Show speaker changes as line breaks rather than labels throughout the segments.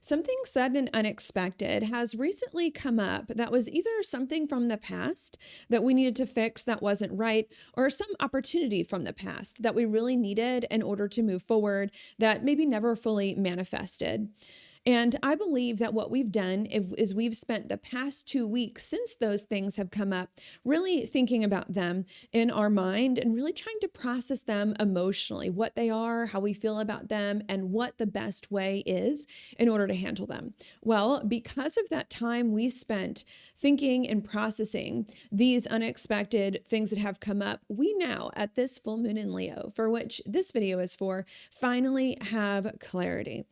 Something sudden and unexpected has recently come up that was either something from the past that we needed to fix that wasn't right, or some opportunity from the past that we really needed in order to move forward that maybe never fully manifested. And I believe that what we've done is we've spent the past 2 weeks since those things have come up, really thinking about them in our mind and really trying to process them emotionally, what they are, how we feel about them, and what the best way is in order to handle them. Well, because of that time we spent thinking and processing these unexpected things that have come up, we now, at this full moon in Leo, for which this video is for, finally have clarity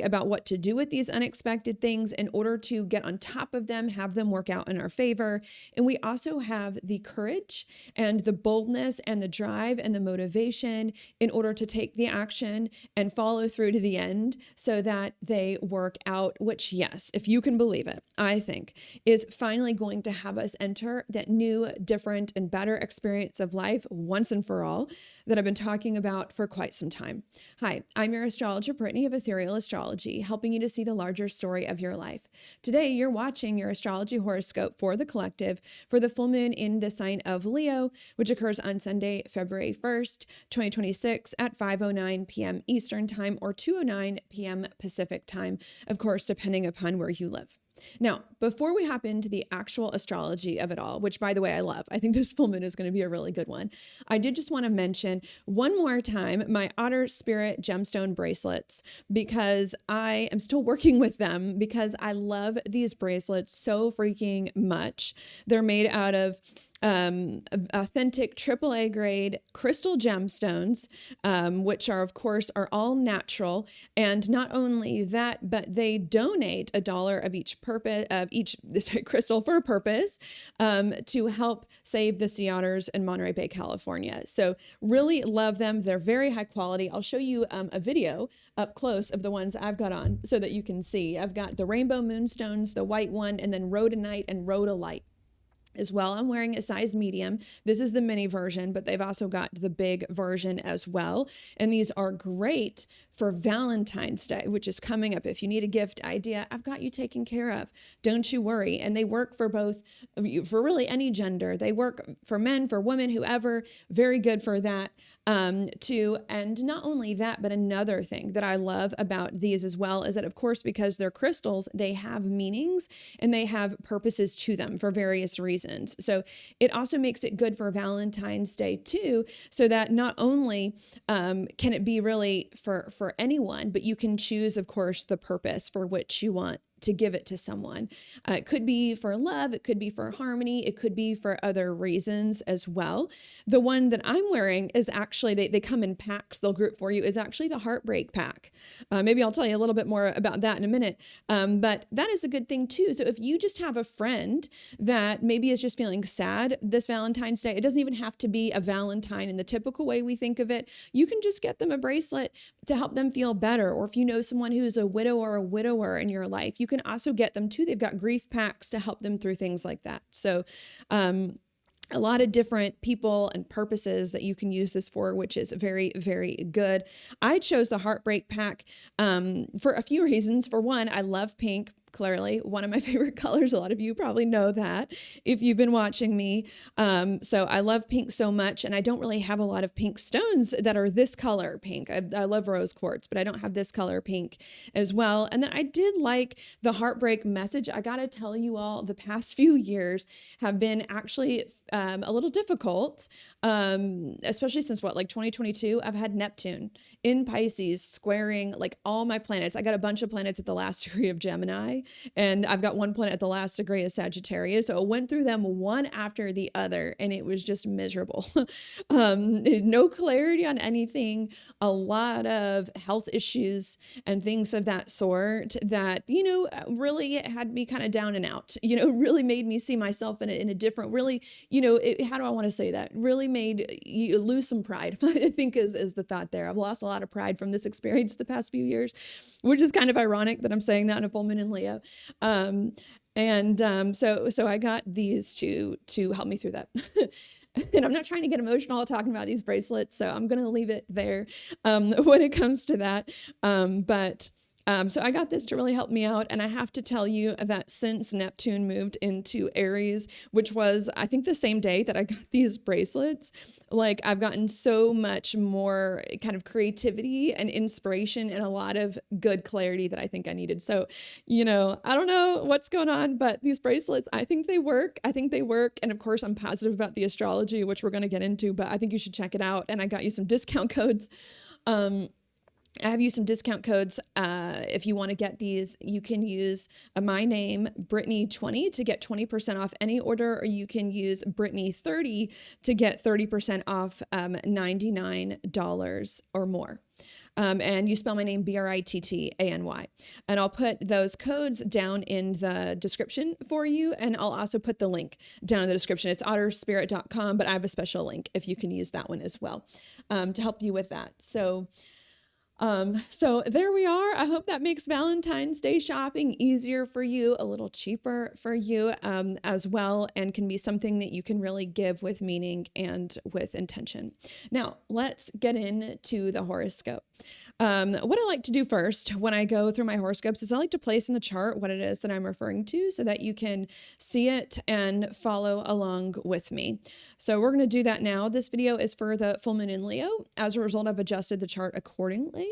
about what to do with these unexpected things in order to get on top of them, have them work out in our favor. And we also have the courage and the boldness and the drive and the motivation in order to take the action and follow through to the end so that they work out, which, yes, if you can believe it, I think is finally going to have us enter that new, different, and better experience of life once and for all that I've been talking about for quite some time. Hi, I'm your astrologer, Brittany of Ethereal Astrology, helping you to see the larger story of your life. Today, you're watching your astrology horoscope for the collective for the full moon in the sign of Leo, which occurs on Sunday, February 1st, 2026 at 5:09 p.m. Eastern Time or 2:09 p.m. Pacific Time, of course, depending upon where you live. Now, before we hop into the actual astrology of it all, which by the way, I love, I think this full moon is going to be a really good one. I did just want to mention one more time my Otter Spirit gemstone bracelets, because I am still working with them because I love these bracelets so freaking much. They're made out of authentic AAA grade crystal gemstones, which are, of course, are all natural. And not only that, but they donate $1 of each crystal for a purpose, to help save the sea otters in Monterey Bay, California. So really love them. They're very high quality. I'll show you a video up close of the ones I've got on so that you can see. I've got the rainbow moonstones, the white one, and then rhodonite and rhodolite as well. I'm wearing a size medium. This is the mini version, but they've also got the big version as well. And these are great for Valentine's Day, which is coming up. If you need a gift idea, I've got you taken care of. Don't you worry. And they work for both, for really any gender. They work for men, for women, whoever. Very good for that too. And not only that, but another thing that I love about these as well is that, of course, because they're crystals, they have meanings and they have purposes to them for various reasons. So it also makes it good for Valentine's Day too, so that not only can it be really for anyone, but you can choose, of course, the purpose for which you want to give it to someone. It could be for love, it could be for harmony, it could be for other reasons as well. The one that I'm wearing is actually, they come in packs, they'll group for you, is actually the heartbreak pack. Maybe I'll tell you a little bit more about that in a minute. But that is a good thing too. So if you just have a friend that maybe is just feeling sad this Valentine's Day, it doesn't even have to be a Valentine in the typical way we think of it. You can just get them a bracelet to help them feel better. Or if you know someone who's a widow or a widower in your life, you can also get them too. They've got grief packs to help them through things like that. So, a lot of different people and purposes that you can use this for, which is very, very good. I chose the heartbreak pack for a few reasons. For one, I love pink. Clearly, one of my favorite colors. A lot of you probably know that if you've been watching me. So I love pink so much, and I don't really have a lot of pink stones that are this color pink. I love rose quartz, but I don't have this color pink as well. And then I did like the heartbreak message. I got to tell you all, the past few years have been actually a little difficult, especially since like 2022, I've had Neptune in Pisces squaring like all my planets. I got a bunch of planets at the last degree of Gemini. And I've got one planet at the last degree of Sagittarius. So I went through them one after the other, and it was just miserable. No clarity on anything, a lot of health issues and things of that sort that, really had me kind of down and out, really made me see myself in a different, really, how do I want to say that? Really made you lose some pride, I think is the thought there. I've lost a lot of pride from this experience the past few years, which is kind of ironic that I'm saying that in a full moon in Leo. So I got these to help me through that. And I'm not trying to get emotional talking about these bracelets, so I'm going to leave it there when it comes to that. But So I got this to really help me out. And I have to tell you that since Neptune moved into Aries, which was, I think, the same day that I got these bracelets, like I've gotten so much more kind of creativity and inspiration and a lot of good clarity that I think I needed. So, I don't know what's going on, but these bracelets, I think they work. I think they work. And of course, I'm positive about the astrology, which we're going to get into, but I think you should check it out. And I got you some discount codes. I have used some discount codes. If you want to get these, you can use my name, Brittany20, to get 20% off any order, or you can use Brittany30 to get 30% off $99 or more. And you spell my name Brittany. And I'll put those codes down in the description for you. And I'll also put the link down in the description. It's otterspirit.com, but I have a special link if you can use that one as well to help you with that. So there we are. I hope that makes Valentine's Day shopping easier for you, a little cheaper for you as well, and can be something that you can really give with meaning and with intention. Now, let's get into the horoscope. What I like to do first when I go through my horoscopes is I like to place in the chart what it is that I'm referring to so that you can see it and follow along with me. So we're going to do that now. This video is for the full moon in Leo. As a result, I've adjusted the chart accordingly.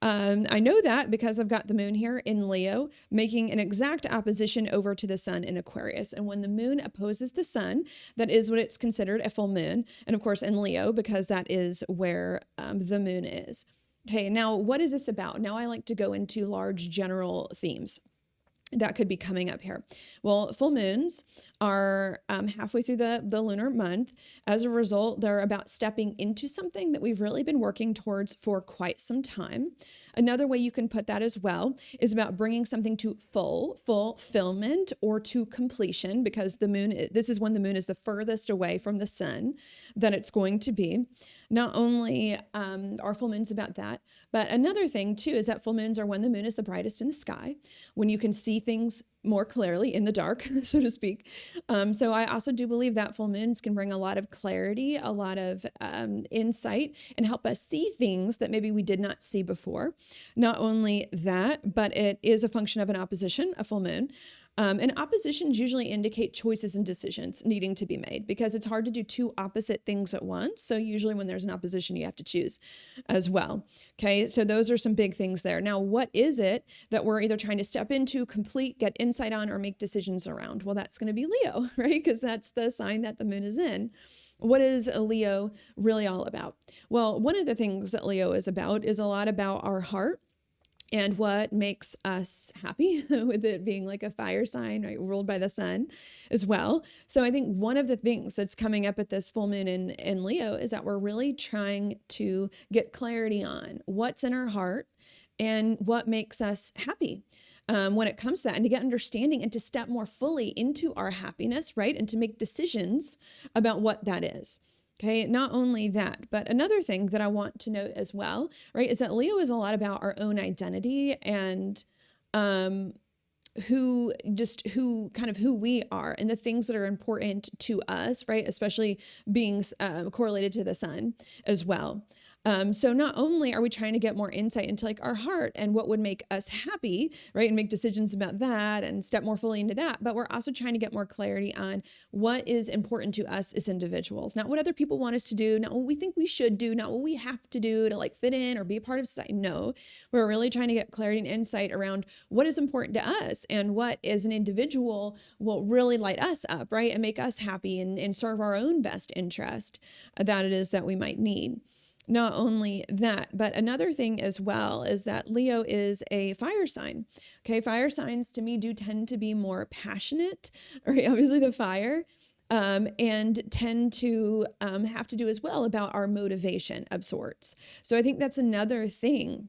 I know that because I've got the moon here in Leo, making an exact opposition over to the sun in Aquarius. And when the moon opposes the sun, that is what it's considered a full moon. And of course, in Leo, because that is where the moon is. Okay, now what is this about? Now I like to go into large general themes that could be coming up here. Well, full moons are halfway through the lunar month. As a result, they're about stepping into something that we've really been working towards for quite some time. Another way you can put that as well is about bringing something to fulfillment or to completion, because this is when the moon is the furthest away from the sun that it's going to be. Not only are full moons about that, but another thing too is that full moons are when the moon is the brightest in the sky, when you can see things more clearly in the dark, so to speak. So I also do believe that full moons can bring a lot of clarity, a lot of insight, and help us see things that maybe we did not see before. Not only that, but it is a function of an opposition, a full moon. And oppositions usually indicate choices and decisions needing to be made because it's hard to do two opposite things at once. So usually when there's an opposition, you have to choose as well. Okay, so those are some big things there. Now, what is it that we're either trying to step into, complete, get insight on, or make decisions around? Well, that's going to be Leo, right? Because that's the sign that the moon is in. What is a Leo really all about? Well, one of the things that Leo is about is a lot about our heart and what makes us happy, with it being like a fire sign, right, ruled by the sun as well. So I think one of the things that's coming up at this full moon in Leo is that we're really trying to get clarity on what's in our heart and what makes us happy. When it comes to that, and to get understanding and to step more fully into our happiness, right? And to make decisions about what that is. Okay, not only that, but another thing that I want to note as well, right, is that Leo is a lot about our own identity and who we are and the things that are important to us, right? Especially being correlated to the sun as well. So not only are we trying to get more insight into like our heart and what would make us happy, right? And make decisions about that and step more fully into that, but we're also trying to get more clarity on what is important to us as individuals, not what other people want us to do, not what we think we should do, not what we have to do to like fit in or be a part of society. No, we're really trying to get clarity and insight around what is important to us and what as an individual will really light us up, right? And make us happy and serve our own best interest that it is that we might need. Not only that, but another thing as well is that Leo is a fire sign. Okay, fire signs to me do tend to be more passionate, right? Obviously the fire, and tend to have to do as well about our motivation of sorts. So I think that's another thing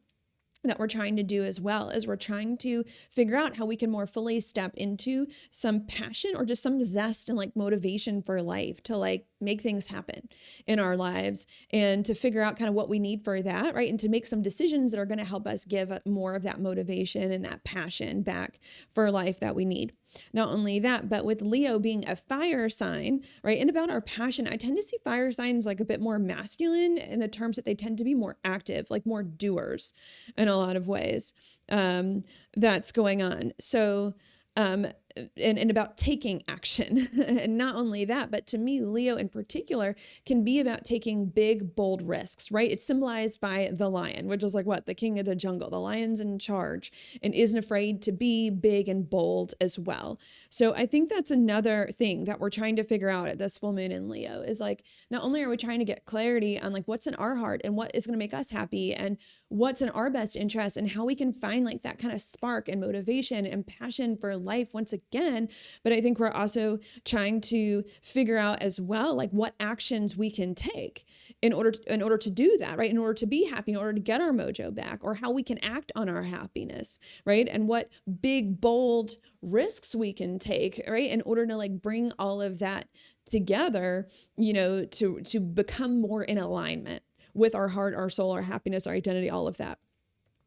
that we're trying to do as well, is we're trying to figure out how we can more fully step into some passion or just some zest and like motivation for life to like make things happen in our lives and to figure out kind of what we need for that, right? And to make some decisions that are going to help us give more of that motivation and that passion back for life that we need. Not only that, but with Leo being a fire sign, right? And about our passion, I tend to see fire signs like a bit more masculine in the terms that they tend to be more active, like more doers in a lot of ways. That's going on. So, and about taking action. And not only that, but to me, Leo in particular can be about taking big, bold risks, right? It's symbolized by the lion, which is like what? The king of the jungle. The lion's in charge and isn't afraid to be big and bold as well. So I think that's another thing that we're trying to figure out at this full moon in Leo is like, not only are we trying to get clarity on like what's in our heart and what is going to make us happy and what's in our best interest and how we can find like that kind of spark and motivation and passion for life once again. But I think we're also trying to figure out as well, like what actions we can take in order to do that, right? In order to be happy, in order to get our mojo back, or how we can act on our happiness, right? And what big, bold risks we can take, right? In order to like bring all of that together, to become more in alignment with our heart, our soul, our happiness, our identity, all of that.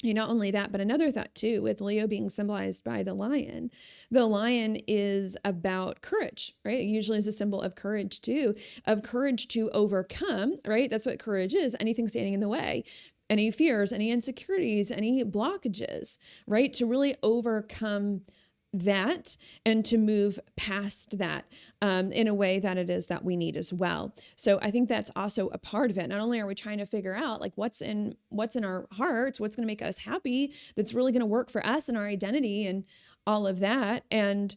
Not only that, but another thought too, with Leo being symbolized by the lion is about courage, right? It usually is a symbol of courage too, of courage to overcome, right? That's what courage is. Anything standing in the way, any fears, any insecurities, any blockages, right? To really overcome that and to move past that in a way that it is that we need as well. So I think that's also a part of it. Not only are we trying to figure out like what's in our hearts, what's going to make us happy, that's really going to work for us and our identity and all of that, and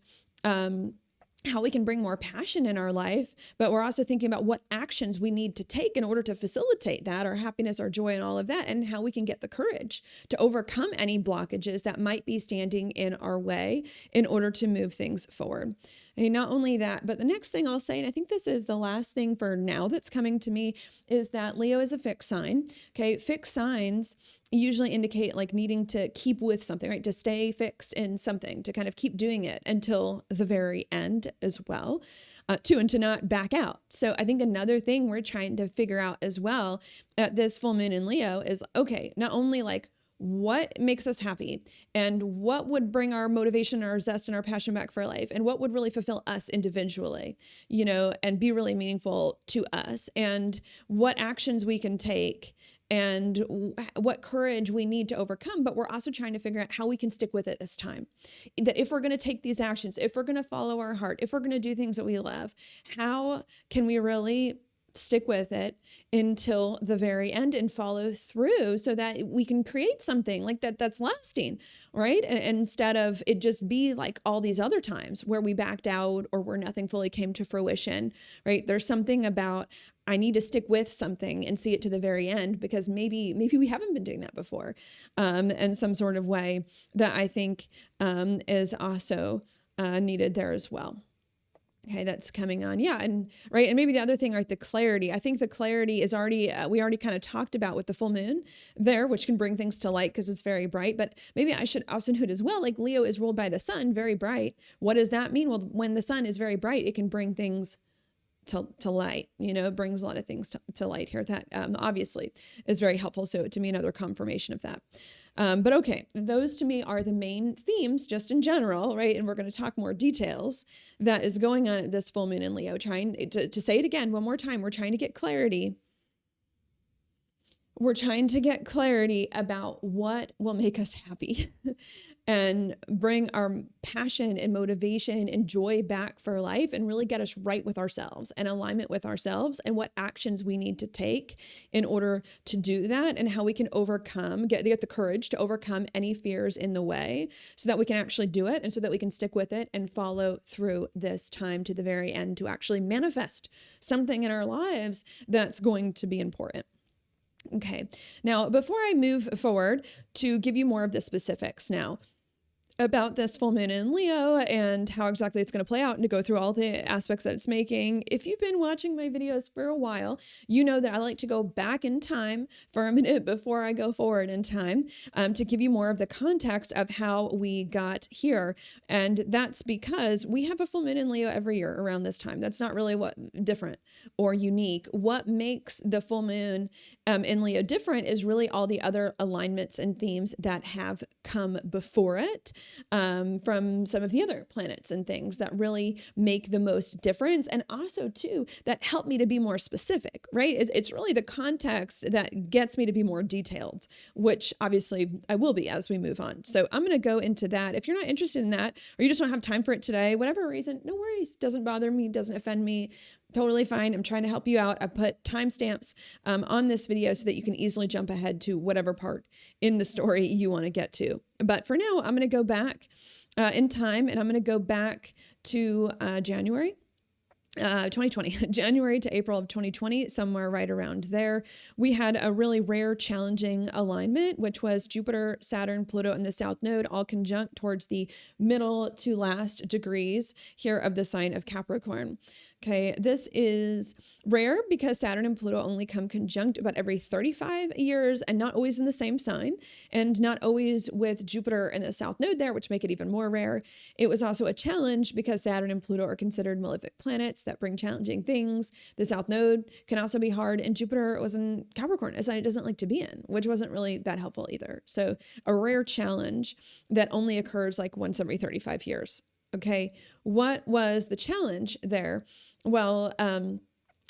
how we can bring more passion in our life, but we're also thinking about what actions we need to take in order to facilitate that, our happiness, our joy, and all of that, and how we can get the courage to overcome any blockages that might be standing in our way in order to move things forward. And not only that, but the next thing I'll say, and I think this is the last thing for now that's coming to me, is that Leo is a fixed sign. Okay, fixed signs usually indicate like needing to keep with something, right? To stay fixed in something, to kind of keep doing it until the very end as well, and to not back out. So I think another thing we're trying to figure out as well at this full moon in Leo is, okay, not only like what makes us happy and what would bring our motivation, our zest, and our passion back for life, and what would really fulfill us individually, and be really meaningful to us, and what actions we can take and what courage we need to overcome. But we're also trying to figure out how we can stick with it this time. That if we're going to take these actions, if we're going to follow our heart, if we're going to do things that we love, how can we really stick with it until the very end and follow through so that we can create something like that's lasting, right? And instead of it just be like all these other times where we backed out or where nothing fully came to fruition, right? There's something about I need to stick with something and see it to the very end because maybe we haven't been doing that before, in some sort of way that I think is also needed there as well. Okay, that's coming on. Yeah. And right. And maybe the other thing, right, the clarity. I think the clarity is already, we already kind of talked about with the full moon there, which can bring things to light because it's very bright. But maybe I should also note as well, like Leo is ruled by the sun, very bright. What does that mean? Well, when the sun is very bright, it can bring things to light, it brings a lot of things to light here. That obviously is very helpful. So to me, another confirmation of that. But okay, those to me are the main themes just in general, right? And we're going to talk more details that is going on at this full moon in Leo. Trying to say it again one more time, we're trying to get clarity. We're trying to get clarity about what will make us happy and bring our passion and motivation and joy back for life and really get us right with ourselves and alignment with ourselves and what actions we need to take in order to do that and how we can overcome, get the courage to overcome any fears in the way so that we can actually do it and so that we can stick with it and follow through this time to the very end to actually manifest something in our lives that's going to be important. Okay, now before I move forward to give you more of the specifics now, about this full moon in Leo and how exactly it's going to play out and to go through all the aspects that it's making. If you've been watching my videos for a while, you know that I like to go back in time for a minute before I go forward in time to give you more of the context of how we got here. And that's because we have a full moon in Leo every year around this time. That's not really what different or unique. What makes the full moon in Leo different is really all the other alignments and themes that have come before it. From some of the other planets and things that really make the most difference. And also too, that help me to be more specific, right? It's really the context that gets me to be more detailed, which obviously I will be as we move on. So I'm going to go into that. If you're not interested in that, or you just don't have time for it today, whatever reason, no worries. Doesn't bother me, doesn't offend me. Totally fine. I'm trying to help you out. I put timestamps on this video so that you can easily jump ahead to whatever part in the story you want to get to. But for now, I'm going to go back in time, and I'm going to go back to January 2020, January to April of 2020, somewhere right around there. We had a really rare, challenging alignment, which was Jupiter, Saturn, Pluto, and the South Node all conjunct towards the middle to last degrees here of the sign of Capricorn. Okay, this is rare because Saturn and Pluto only come conjunct about every 35 years and not always in the same sign, and not always with Jupiter and the South Node there, which make it even more rare. It was also a challenge because Saturn and Pluto are considered malefic planets that bring challenging things. The South Node can also be hard, and Jupiter was in Capricorn, a sign it doesn't like to be in, which wasn't really that helpful either. So a rare challenge that only occurs like once every 35 years. Okay, what was the challenge there? Well,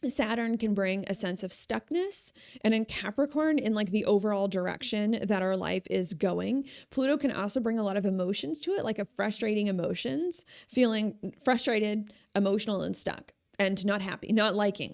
Saturn can bring a sense of stuckness, and in Capricorn, in like the overall direction that our life is going. Pluto can also bring a lot of emotions to it, like a frustrating emotions, feeling frustrated, emotional, and stuck. And not happy, not liking,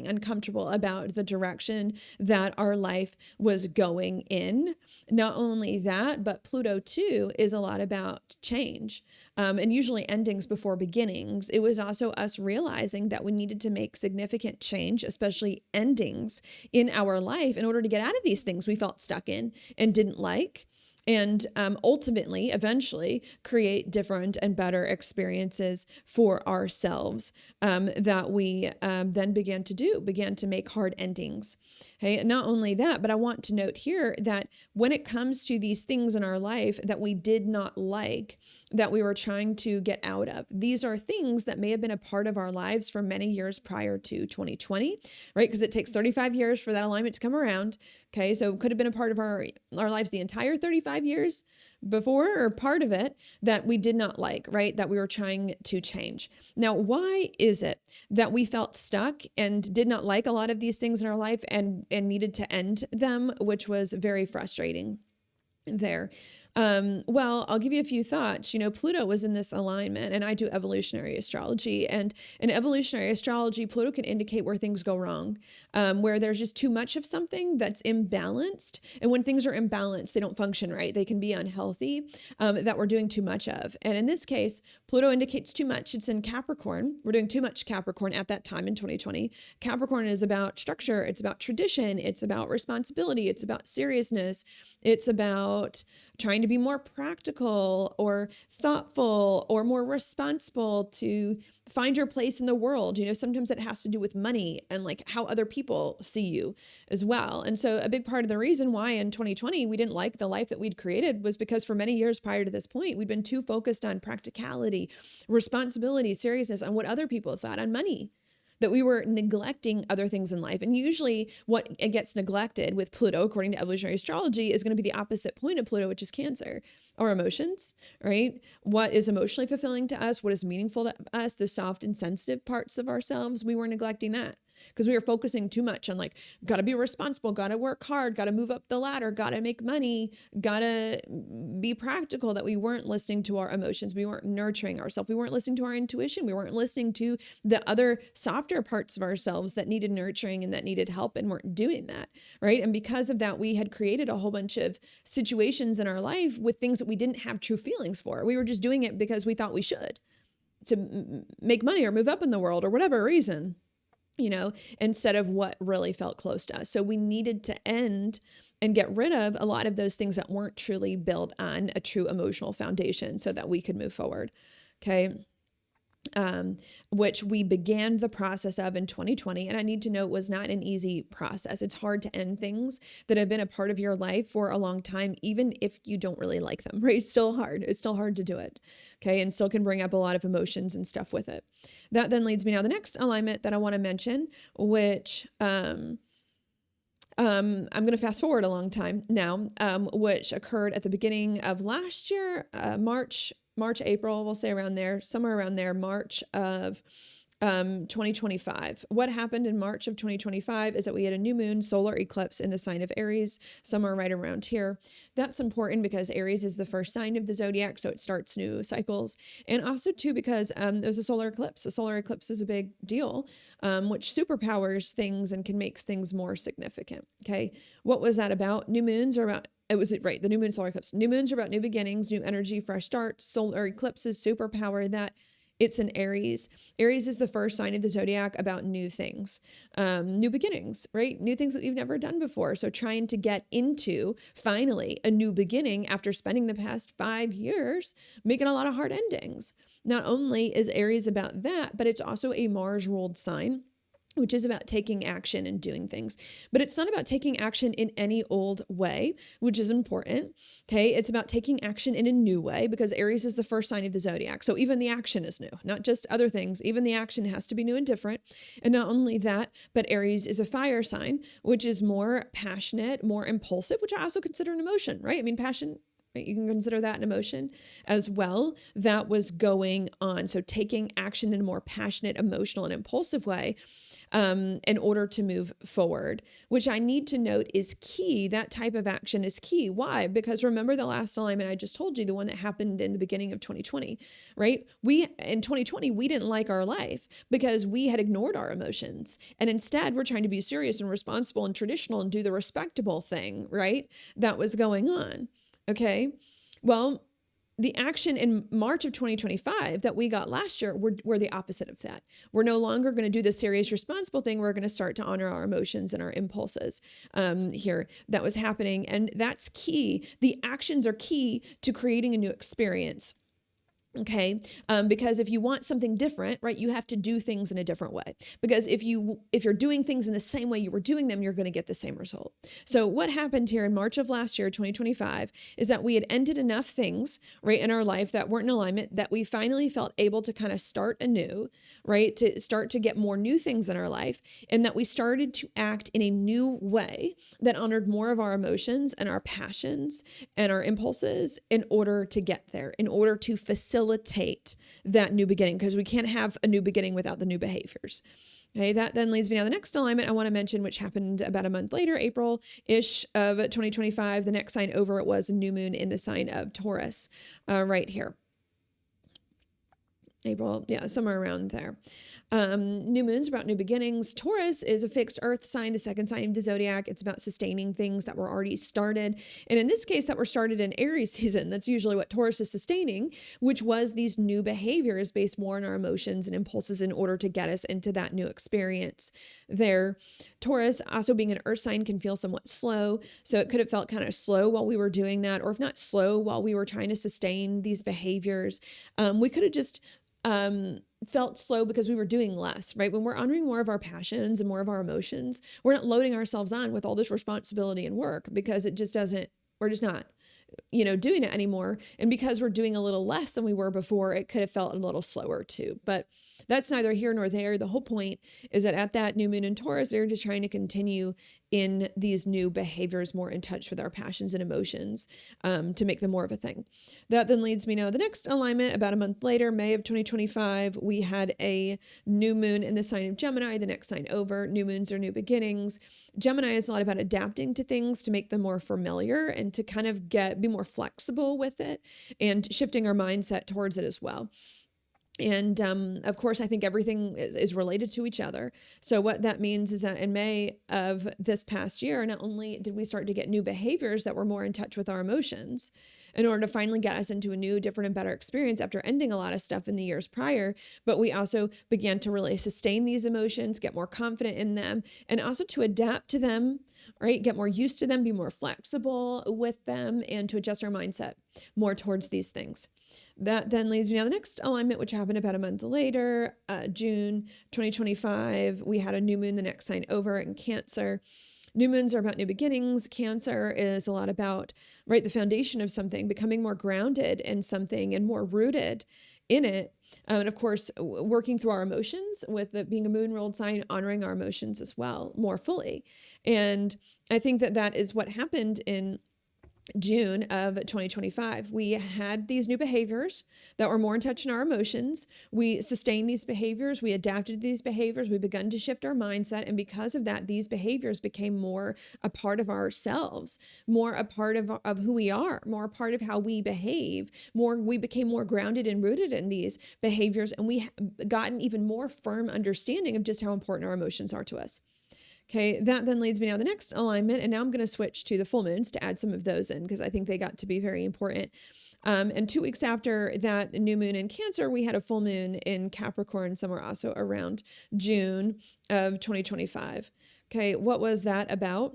uncomfortable about the direction that our life was going in. Not only that, but Pluto too is a lot about change and usually endings before beginnings. It was also us realizing that we needed to make significant change, especially endings in our life, in order to get out of these things we felt stuck in and didn't like. And ultimately, eventually, create different and better experiences for ourselves that we then began to make hard endings. Okay, not only that, but I want to note here that when it comes to these things in our life that we did not like, that we were trying to get out of, these are things that may have been a part of our lives for many years prior to 2020, right? Because it takes 35 years for that alignment to come around. Okay, so it could have been a part of our lives the entire 35 years before, or part of it that we did not like, right? That we were trying to change. Now, why is it that we felt stuck and did not like a lot of these things in our life and needed to end them, which was very frustrating there? Well, I'll give you a few thoughts. You know, Pluto was in this alignment, and I do evolutionary astrology. And in evolutionary astrology, Pluto can indicate where things go wrong, where there's just too much of something that's imbalanced. And when things are imbalanced, they don't function right. They can be unhealthy, that we're doing too much of. And in this case, Pluto indicates too much. It's in Capricorn. We're doing too much Capricorn at that time in 2020. Capricorn is about structure. It's about tradition. It's about responsibility. It's about seriousness. It's about trying to be more practical or thoughtful or more responsible to find your place in the world. You know, sometimes it has to do with money and like how other people see you as well. And so a big part of the reason why in 2020 we didn't like the life that we'd created was because for many years prior to this point, we'd been too focused on practicality, responsibility, seriousness, on what other people thought, on money, that we were neglecting other things in life. And usually what it gets neglected with Pluto, according to evolutionary astrology, is going to be the opposite point of Pluto, which is Cancer. Our emotions, right? What is emotionally fulfilling to us? What is meaningful to us? The soft and sensitive parts of ourselves, we were neglecting that. Because we were focusing too much on like, got to be responsible, got to work hard, got to move up the ladder, got to make money, got to be practical, that we weren't listening to our emotions. We weren't nurturing ourselves. We weren't listening to our intuition. We weren't listening to the other softer parts of ourselves that needed nurturing and that needed help, and weren't doing that, right? And because of that, we had created a whole bunch of situations in our life with things that we didn't have true feelings for. We were just doing it because we thought we should, to make money or move up in the world or whatever reason. instead of what really felt close to us. So we needed to end and get rid of a lot of those things that weren't truly built on a true emotional foundation so that we could move forward. Okay. Which we began the process of in 2020. And I need to note was not an easy process. It's hard to end things that have been a part of your life for a long time, even if you don't really like them, right? It's still hard. It's still hard to do it. Okay. And still can bring up a lot of emotions and stuff with it. That then leads me now to the next alignment that I want to mention, which, I'm going to fast forward a long time now, which occurred at the beginning of last year, March, April, we'll say around there, somewhere around there, March of 2025. What happened in March of 2025 is that we had a new moon solar eclipse in the sign of Aries, somewhere right around here. That's important because Aries is the first sign of the zodiac, so it starts new cycles. And also too, because it was a solar eclipse. A solar eclipse is a big deal, which superpowers things and can make things more significant. Okay. What was that about? New moons are about the new moon solar eclipse. New moons are about new beginnings, new energy, fresh starts. Solar eclipses superpower that. It's an Aries. Aries is the first sign of the zodiac about new things, new beginnings, right? New things that we've never done before. So trying to get into finally a new beginning after spending the past 5 years making a lot of hard endings. Not only is Aries about that, but it's also a Mars ruled sign, which is about taking action and doing things. But it's not about taking action in any old way, which is important. Okay. It's about taking action in a new way because Aries is the first sign of the zodiac. So even the action is new, not just other things. Even the action has to be new and different. And not only that, but Aries is a fire sign, which is more passionate, more impulsive, which I also consider an emotion, right? I mean, passion, you can consider that an emotion as well. That was going on. So taking action in a more passionate, emotional, and impulsive way in order to move forward, which I need to note is key. That type of action is key. Why? Because remember the last alignment I just told you, the one that happened in the beginning of 2020, right? In 2020, we didn't like our life because we had ignored our emotions. And instead, we're trying to be serious and responsible and traditional and do the respectable thing, right? That was going on. Okay. Well, the action in March of 2025 that we got last year, we're the opposite of that. We're no longer going to do the serious, responsible thing. We're going to start to honor our emotions and our impulses here. That was happening. And that's key. The actions are key to creating a new experience. Okay. Because if you want something different, right, you have to do things in a different way, because if you're doing things in the same way you were doing them, you're going to get the same result. So what happened here in March of last year, 2025, is that we had ended enough things, right, in our life that weren't in alignment, that we finally felt able to kind of start anew, right, to start to get more new things in our life, and that we started to act in a new way that honored more of our emotions and our passions and our impulses in order to get there, in order to facilitate that new beginning, because we can't have a new beginning without the new behaviors. Okay, that then leads me to the next alignment I want to mention, which happened about a month later, April-ish of 2025. The next sign over it was a new moon in the sign of Taurus, right here. April, yeah, somewhere around there. New moon's about new beginnings. Taurus is a fixed earth sign, the second sign of the zodiac. It's about sustaining things that were already started. And in this case, that were started in Aries season. That's usually what Taurus is sustaining, which was these new behaviors based more on our emotions and impulses in order to get us into that new experience there. Taurus, also being an earth sign, can feel somewhat slow. So it could have felt kind of slow while we were doing that, or if not slow, while we were trying to sustain these behaviors. We could have just felt slow because we were doing less, right? When we're honoring more of our passions and more of our emotions, we're not loading ourselves on with all this responsibility and work, because it just doesn't, we're just not, doing it anymore. And because we're doing a little less than we were before, it could have felt a little slower too. But that's neither here nor there. The whole point is that at that new moon in Taurus, they're just trying to continue in these new behaviors, more in touch with our passions and emotions, to make them more of a thing. That then leads me now to the next alignment. About a month later, May of 2025, we had a new moon in the sign of Gemini, the next sign over. New moons are new beginnings. Gemini is a lot about adapting to things to make them more familiar and to kind of be more flexible with it and shifting our mindset towards it as well. And of course, I think everything is related to each other. So what that means is that in May of this past year, not only did we start to get new behaviors that were more in touch with our emotions in order to finally get us into a new, different, and better experience after ending a lot of stuff in the years prior, but we also began to really sustain these emotions, get more confident in them, and also to adapt to them, right? Get more used to them, be more flexible with them, and to adjust our mindset more towards these things. That then leads me to the next alignment, which happened about a month later, June 2025. We had a new moon, the next sign over in Cancer. New moons are about new beginnings. Cancer is a lot about, right, the foundation of something, becoming more grounded in something and more rooted in it. And of course, working through our emotions with it being a moon ruled sign, honoring our emotions as well, more fully. And I think that that is what happened in June of 2025. We had these new behaviors that were more in touch in our emotions. We sustained these behaviors. We adapted these behaviors. We begun to shift our mindset. And because of that, these behaviors became more a part of ourselves, more a part of who we are, more a part of how we behave, we became more grounded and rooted in these behaviors. And we got an even more firm understanding of just how important our emotions are to us. Okay, that then leads me now to the next alignment. And now I'm going to switch to the full moons to add some of those in because I think they got to be very important. And 2 weeks after that new moon in Cancer, we had a full moon in Capricorn somewhere also around June of 2025. Okay, what was that about?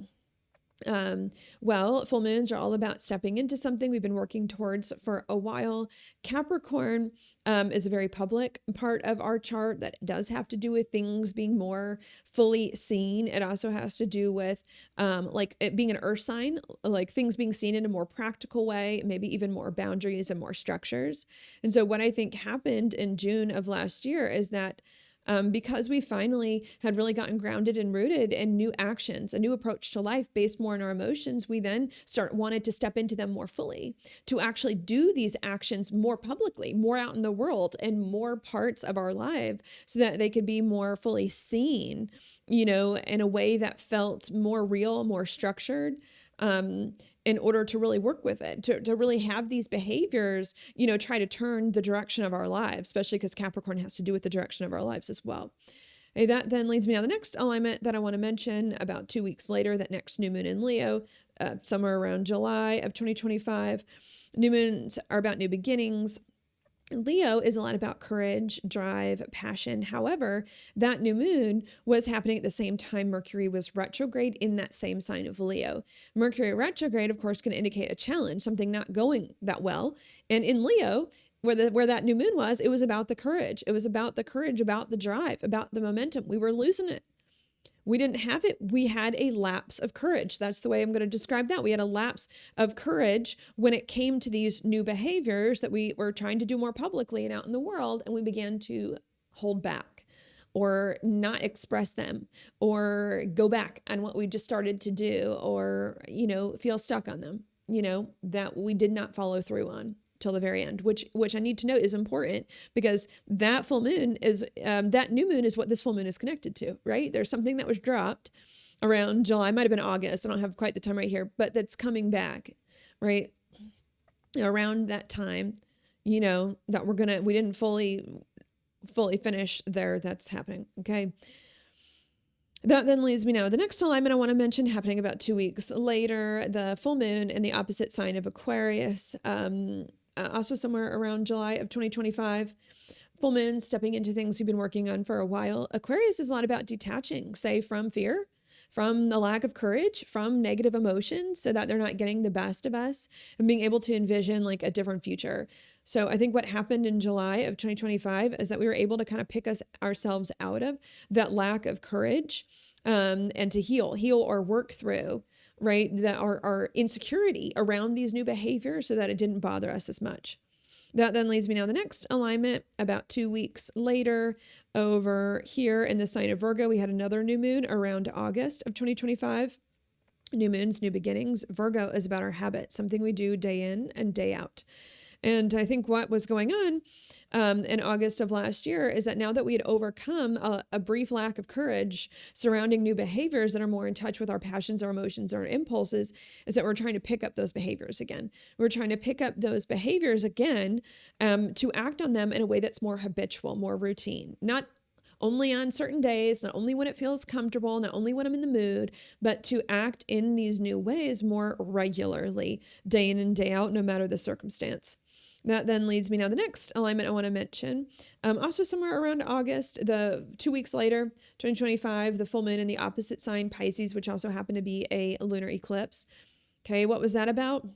Well, full moons are all about stepping into something we've been working towards for a while. Capricorn is a very public part of our chart that does have to do with things being more fully seen. It also has to do with like it being an earth sign, like things being seen in a more practical way, maybe even more boundaries and more structures. And so what I think happened in June of last year is that because we finally had really gotten grounded and rooted in new actions, a new approach to life based more on our emotions, we then wanted to step into them more fully, to actually do these actions more publicly, more out in the world and more parts of our life so that they could be more fully seen, in a way that felt more real, more structured. In order to really work with it, to really have these behaviors, try to turn the direction of our lives, especially because Capricorn has to do with the direction of our lives as well. Okay, that then leads me to the next alignment that I want to mention about 2 weeks later, that next new moon in Leo, somewhere around July of 2025. New moons are about new beginnings. Leo is a lot about courage, drive, passion. However, that new moon was happening at the same time Mercury was retrograde in that same sign of Leo. Mercury retrograde, of course, can indicate a challenge, something not going that well. And in Leo, where that new moon was, it was about the courage. It was about the courage, about the drive, about the momentum. We were losing it. We didn't have it. We had a lapse of courage. That's the way I'm going to describe that. We had a lapse of courage when it came to these new behaviors that we were trying to do more publicly and out in the world, and we began to hold back or not express them or go back on what we just started to do or, feel stuck on them, that we did not follow through on till the very end, which I need to note is important because that full moon is, that new moon is what this full moon is connected to, right? There's something that was dropped around July, might have been August. I don't have quite the time right here, but that's coming back, right? Around that time, that we didn't fully finish there. That's happening. Okay. That then leads me now to the next alignment I want to mention happening about 2 weeks later, the full moon in the opposite sign of Aquarius, also somewhere around July of 2025. Full moon stepping into things we've been working on for a while. Aquarius is a lot about detaching, say, from fear, from the lack of courage, from negative emotions so that they're not getting the best of us and being able to envision like a different future. So I think what happened in July of 2025 is that we were able to kind of pick ourselves out of that lack of courage and to heal or work through, right, that our insecurity around these new behaviors so that it didn't bother us as much. That then leads me now to the next alignment. About 2 weeks later, over here in the sign of Virgo, we had another new moon around August of 2025. New moons, new beginnings. Virgo is about our habits, something we do day in and day out. And I think what was going on in August of last year is that now that we had overcome a brief lack of courage surrounding new behaviors that are more in touch with our passions, our emotions, our impulses, is that we're trying to pick up those behaviors again. We're trying to pick up those behaviors again to act on them in a way that's more habitual, more routine, not only on certain days, not only when it feels comfortable, not only when I'm in the mood, but to act in these new ways more regularly, day in and day out, no matter the circumstance. That then leads me now to the next alignment I want to mention. Also somewhere around August, the 2 weeks later, 2025, the full moon in the opposite sign, Pisces, which also happened to be a lunar eclipse. Okay, what was that about?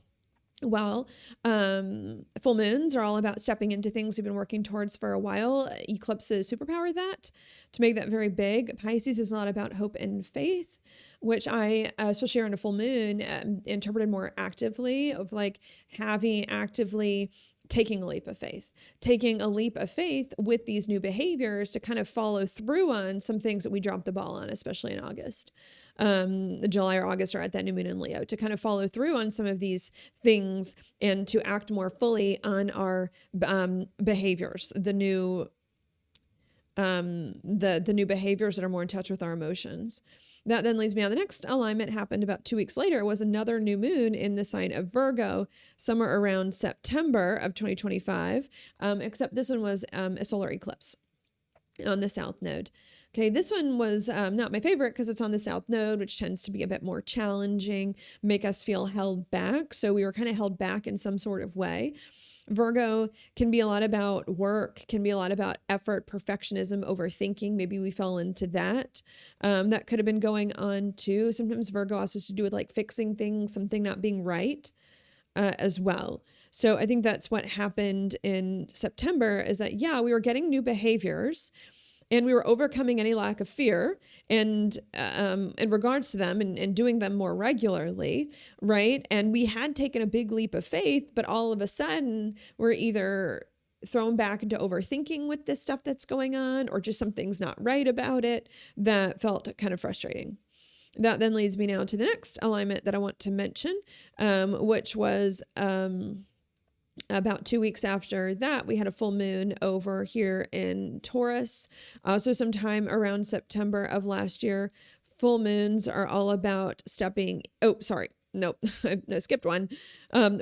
Well, full moons are all about stepping into things we've been working towards for a while. Eclipses superpower that to make that very big. Pisces is a lot about hope and faith, which I, especially around a full moon, interpreted more actively of like having actively taking a leap of faith with these new behaviors to kind of follow through on some things that we dropped the ball on, especially in August. July or August are at that new moon in Leo, to kind of follow through on some of these things and to act more fully on our behaviors, the new behaviors that are more in touch with our emotions. That then leads me on the next alignment happened about 2 weeks later, was another new moon in the sign of Virgo, somewhere around September of 2025, except this one was a solar eclipse on the south node. Okay, this one was not my favorite because it's on the south node, which tends to be a bit more challenging, make us feel held back. So we were kind of held back in some sort of way. Virgo can be a lot about work, can be a lot about effort, perfectionism, overthinking. Maybe we fell into that. That could have been going on too. Sometimes Virgo also has to do with like fixing things, something not being right as well. So I think that's what happened in September is that, yeah, we were getting new behaviors and we were overcoming any lack of fear and in regards to them and doing them more regularly, right? And we had taken a big leap of faith, but all of a sudden we're either thrown back into overthinking with this stuff that's going on or just something's not right about it that felt kind of frustrating. That then leads me now to the next alignment that I want to mention, which was about 2 weeks after that, we had a full moon over here in Taurus. Also sometime around September of last year. Full moons are all about stepping. Oh, sorry. Nope. I skipped one.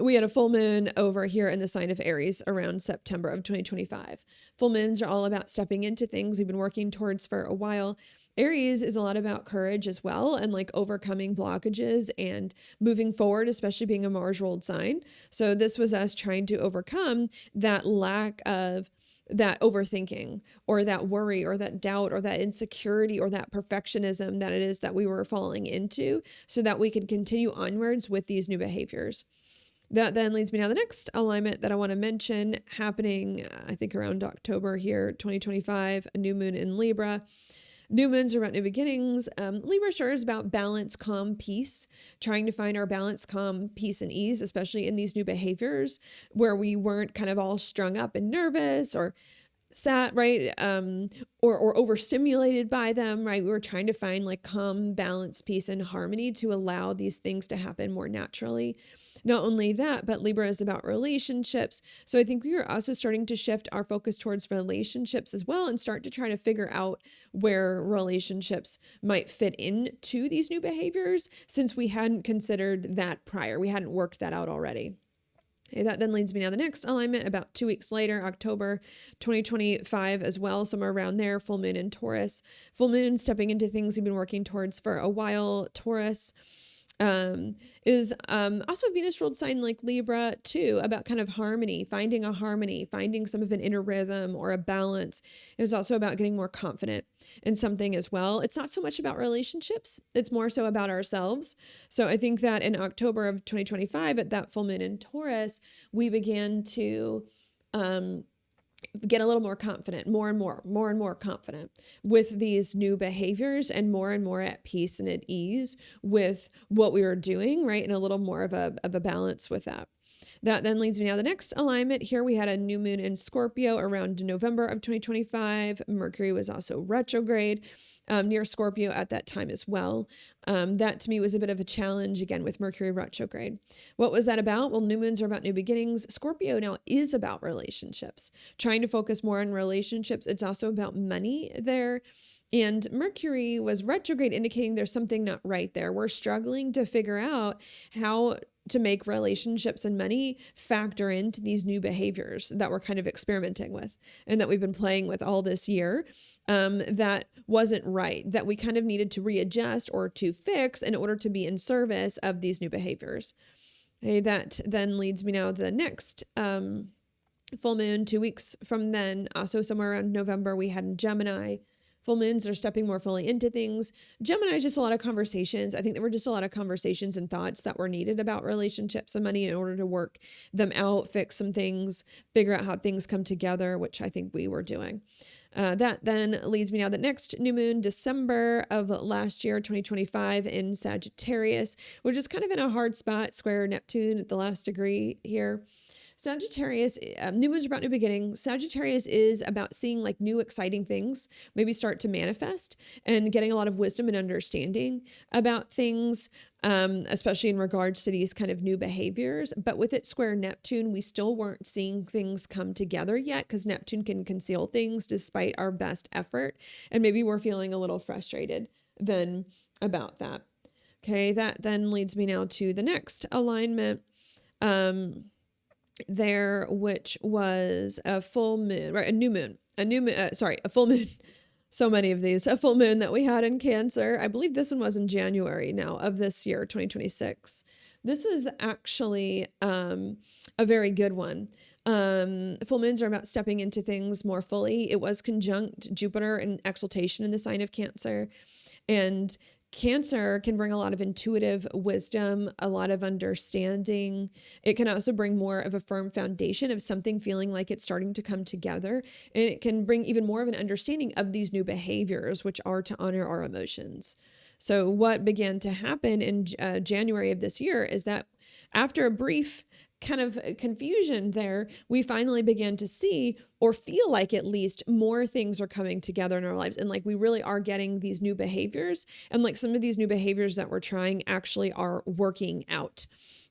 We had a full moon over here in the sign of Aries around September of 2025. Full moons are all about stepping into things we've been working towards for a while. Aries is a lot about courage as well and like overcoming blockages and moving forward, especially being a Mars ruled sign. So this was us trying to overcome that lack of that overthinking or that worry or that doubt or that insecurity or that perfectionism that it is that we were falling into so that we could continue onwards with these new behaviors. That then leads me now to the next alignment that I want to mention happening, I think around October here, 2025, a new moon in Libra. New moons are about new beginnings. Libra sure is about balance, calm, peace, trying to find our balance, calm, peace, and ease, especially in these new behaviors where we weren't kind of all strung up and nervous or sat, right? Or overstimulated by them, right? We were trying to find like calm, balance, peace, and harmony to allow these things to happen more naturally. Not only that, but Libra is about relationships. So I think we are also starting to shift our focus towards relationships as well and start to try to figure out where relationships might fit into these new behaviors since we hadn't considered that prior. We hadn't worked that out already. Okay, that then leads me now to the next alignment about 2 weeks later, October 2025 as well, somewhere around there, full moon in Taurus. Full moon stepping into things we've been working towards for a while. Taurus is also a Venus ruled sign like Libra too, about kind of harmony, finding some of an inner rhythm or a balance. It was also about getting more confident in something as well. It's not so much about relationships. It's more so about ourselves. So I think that in October of 2025 at that full moon in Taurus, we began to get a little more confident, more and more confident with these new behaviors and more at peace and at ease with what we were doing, right? And a little more of a balance with that. That then leads me now to the next alignment. Here we had a new moon in Scorpio around November of 2025. Mercury was also retrograde near Scorpio at that time as well. That to me was a bit of a challenge, again, with Mercury retrograde. What was that about? Well, new moons are about new beginnings. Scorpio now is about relationships, trying to focus more on relationships. It's also about money there. And Mercury was retrograde, indicating there's something not right there. We're struggling to figure out how to make relationships and money factor into these new behaviors that we're kind of experimenting with and that we've been playing with all this year. That wasn't right, that we kind of needed to readjust or to fix in order to be in service of these new behaviors. Okay, that then leads me now to the next full moon 2 weeks from then, also somewhere around November, we had in Gemini. Full moons are stepping more fully into things. Gemini is just a lot of conversations. I think there were just a lot of conversations and thoughts that were needed about relationships and money in order to work them out, fix some things, figure out how things come together, which I think we were doing. That then leads me now to the next new moon, December of last year, 2025 in Sagittarius, which is kind of in a hard spot, square Neptune at the last degree here. Sagittarius, new moons are about new beginnings. Sagittarius is about seeing like new exciting things, maybe start to manifest and getting a lot of wisdom and understanding about things, especially in regards to these kind of new behaviors. But with it square Neptune, we still weren't seeing things come together yet because Neptune can conceal things despite our best effort. And maybe we're feeling a little frustrated then about that. Okay, that then leads me now to the next alignment. There, which was a full moon, right? A full moon. So many of these, a full moon that we had in Cancer. I believe this one was in January now of this year, 2026. This was actually a very good one. Full moons are about stepping into things more fully. It was conjunct Jupiter in exaltation in the sign of Cancer. And Cancer can bring a lot of intuitive wisdom, a lot of understanding. It can also bring more of a firm foundation of something feeling like it's starting to come together. And it can bring even more of an understanding of these new behaviors, which are to honor our emotions. So what began to happen in January of this year is that after a brief kind of confusion there, we finally began to see or feel like at least more things are coming together in our lives. And like we really are getting these new behaviors, and like some of these new behaviors that we're trying actually are working out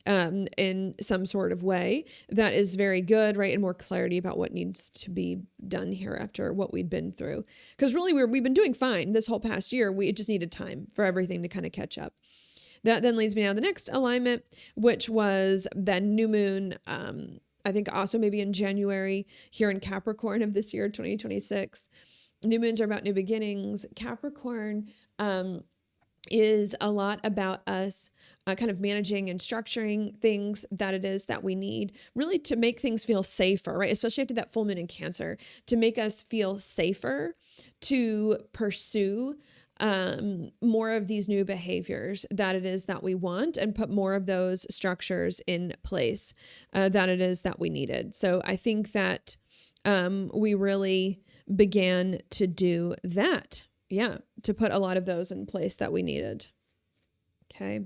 in some sort of way that is very good, right? And more clarity about what needs to be done here after what we'd been through. Because really we've been doing fine this whole past year. We just needed time for everything to kind of catch up. That then leads me now to the next alignment, which was the new moon, I think also maybe in January here in Capricorn of this year, 2026. New moons are about new beginnings. Capricorn is a lot about us kind of managing and structuring things that it is that we need really to make things feel safer, right? Especially after that full moon in Cancer, to make us feel safer, to pursue more of these new behaviors that it is that we want and put more of those structures in place that it is that we needed. So I think that we really began to do that. Yeah, to put a lot of those in place that we needed. Okay.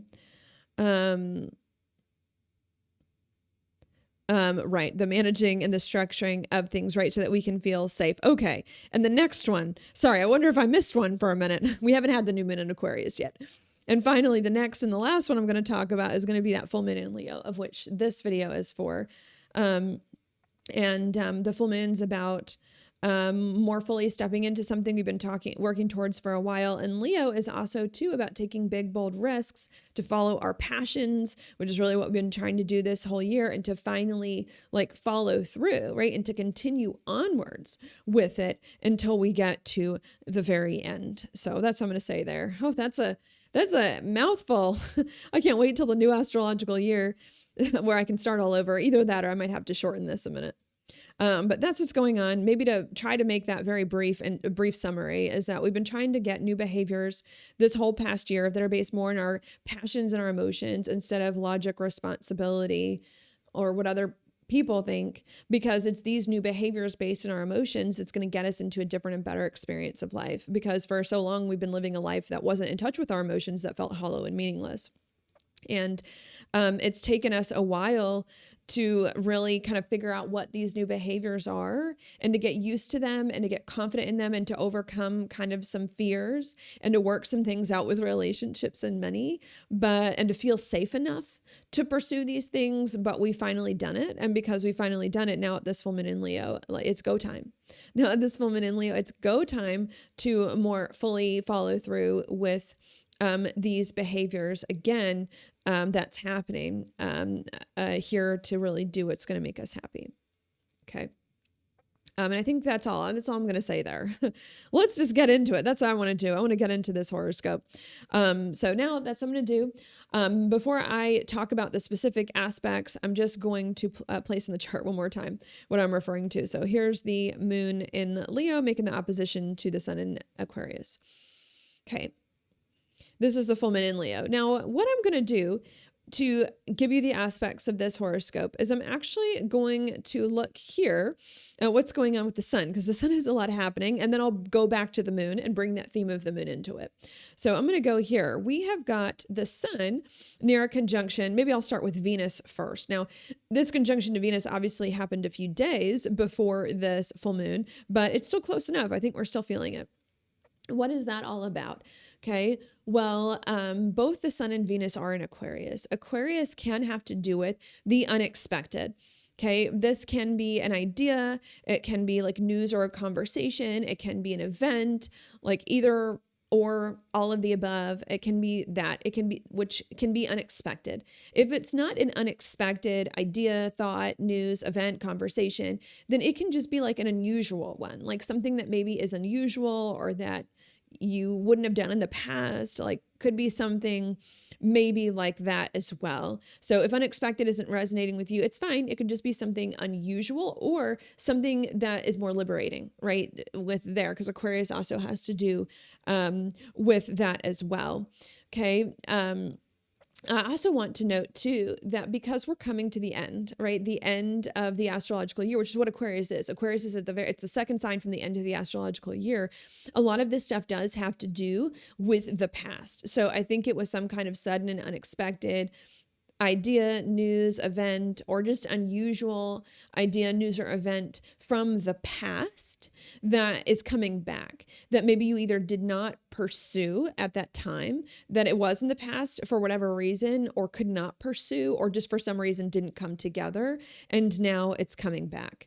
Right. The managing and the structuring of things, right. So that we can feel safe. Okay. And the next one, sorry, I wonder if I missed one for a minute. We haven't had the new moon in Aquarius yet. And finally, the next and the last one I'm going to talk about is going to be that full moon in Leo, of which this video is for. The full moon's about more fully stepping into something we've been working towards for a while. And Leo is also too about taking big, bold risks to follow our passions, which is really what we've been trying to do this whole year, and to finally like follow through, right? And to continue onwards with it until we get to the very end. So that's what I'm going to say there. Oh, that's a mouthful. I can't wait till the new astrological year where I can start all over. Either that or I might have to shorten this a minute. But that's what's going on. Maybe to try to make that very brief and a brief summary is that we've been trying to get new behaviors this whole past year that are based more on our passions and our emotions instead of logic, responsibility, or what other people think, because it's these new behaviors based on our emotions. It's going to get us into a different and better experience of life, because for so long we've been living a life that wasn't in touch with our emotions, that felt hollow and meaningless. And it's taken us a while to really kind of figure out what these new behaviors are and to get used to them and to get confident in them and to overcome kind of some fears and to work some things out with relationships and money, and to feel safe enough to pursue these things. But we finally done it. And because we finally done it, now at this full moon in Leo, it's go time. Now at this full moon in Leo, it's go time to more fully follow through with these behaviors again, that's happening here to really do what's going to make us happy. Okay. And I think that's all. That's all I'm going to say there. Let's just get into it. That's what I want to do. I want to get into this horoscope. So now that's what I'm going to do. Before I talk about the specific aspects, I'm just going to place in the chart one more time what I'm referring to. So here's the moon in Leo making the opposition to the sun in Aquarius. Okay. This is the full moon in Leo. Now, what I'm going to do to give you the aspects of this horoscope is I'm actually going to look here at what's going on with the sun, because the sun has a lot happening, and then I'll go back to the moon and bring that theme of the moon into it. So I'm going to go here. We have got the sun near a conjunction. Maybe I'll start with Venus first. Now, this conjunction to Venus obviously happened a few days before this full moon, but it's still close enough. I think we're still feeling it. What is that all about? Okay, well, both the sun and Venus are in Aquarius. Aquarius can have to do with the unexpected. Okay, this can be an idea. It can be like news or a conversation. It can be an event, like either or all of the above. It can be that. It can be, which can be unexpected. If it's not an unexpected idea, thought, news, event, conversation, then it can just be like an unusual one, like something that maybe is unusual or that you wouldn't have done in the past, like could be something maybe like that as well. So if unexpected isn't resonating with you, it's fine. It could just be something unusual or something that is more liberating, right? With there, because Aquarius also has to do with that as well. Okay. I also want to note too, that because we're coming to the end, right? The end of the astrological year, which is what Aquarius is. Aquarius is it's the second sign from the end of the astrological year. A lot of this stuff does have to do with the past. So I think it was some kind of sudden and unexpected idea, news, event, or just unusual idea, news, or event from the past that is coming back, that maybe you either did not pursue at that time, that it was in the past for whatever reason, or could not pursue, or just for some reason didn't come together, and now it's coming back.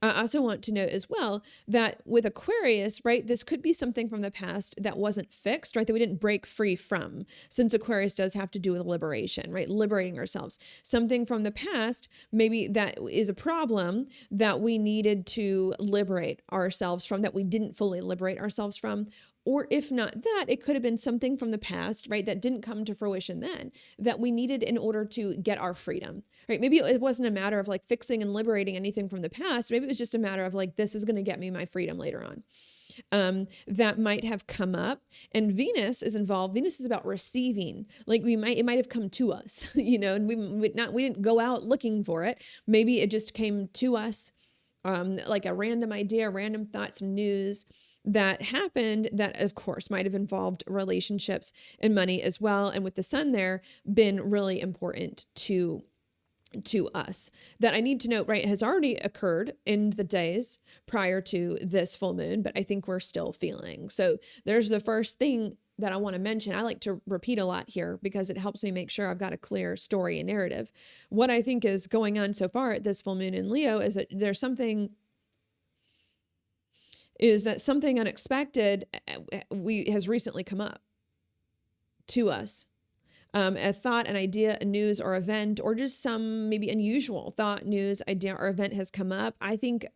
I also want to note as well that with Aquarius, right, this could be something from the past that wasn't fixed, right, that we didn't break free from, since Aquarius does have to do with liberation, right, liberating ourselves. Something from the past, maybe that is a problem that we needed to liberate ourselves from, that we didn't fully liberate ourselves from. Or if not that, it could have been something from the past, right, that didn't come to fruition then, that we needed in order to get our freedom, right? Maybe it wasn't a matter of like fixing and liberating anything from the past. Maybe it was just a matter of like, this is going to get me my freedom later on. That might have come up, and Venus is involved. Venus is about receiving. Like it might have come to us, and we didn't go out looking for it. Maybe it just came to us, like a random idea, random thought, some news that happened that of course might have involved relationships and money as well. And with the sun there, been really important to us. That I need to note, right, has already occurred in the days prior to this full moon, but I think we're still feeling. So there's the first thing that I want to mention. I like to repeat a lot here because it helps me make sure I've got a clear story and narrative. What I think is going on so far at this full moon in Leo is that something unexpected has recently come up to us. A thought, an idea, a news or event, or just some maybe unusual thought, news, idea, or event has come up, I think,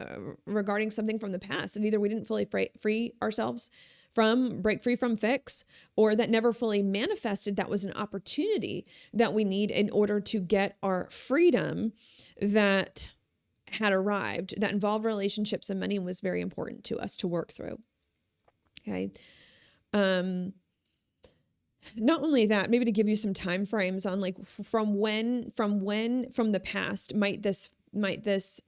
regarding something from the past that either we didn't fully free ourselves from, break free from, fix, or that never fully manifested. That was an opportunity that we need in order to get our freedom that had arrived, that involved relationships and money, was very important to us to work through. Okay. Not only that, maybe to give you some time frames on like from the past might this might this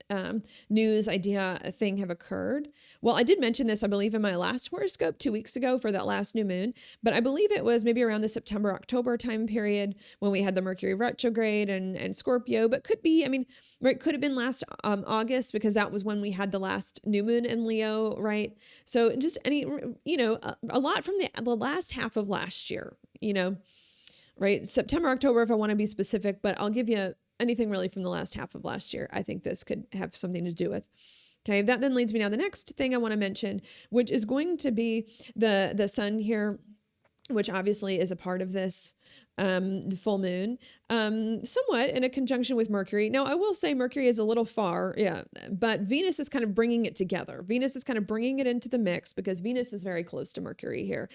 news idea thing have occurred? Well, I did mention this, I believe, in my last horoscope 2 weeks ago for that last new moon, but I believe it was maybe around the September, October time period when we had the Mercury retrograde and Scorpio, but could be, I mean, right, could have been last August, because that was when we had the last new moon in Leo, right? So just any, a lot from the last half of last year, right? September, October, if I want to be specific, but I'll give you anything really from the last half of last year. I think this could have something to do with. Okay, that then leads me now. The next thing I want to mention, which is going to be the sun here, which obviously is a part of this full moon, somewhat in a conjunction with Mercury. Now, I will say Mercury is a little far, but Venus is kind of bringing it together. Venus is kind of bringing it into the mix because Venus is very close to Mercury here.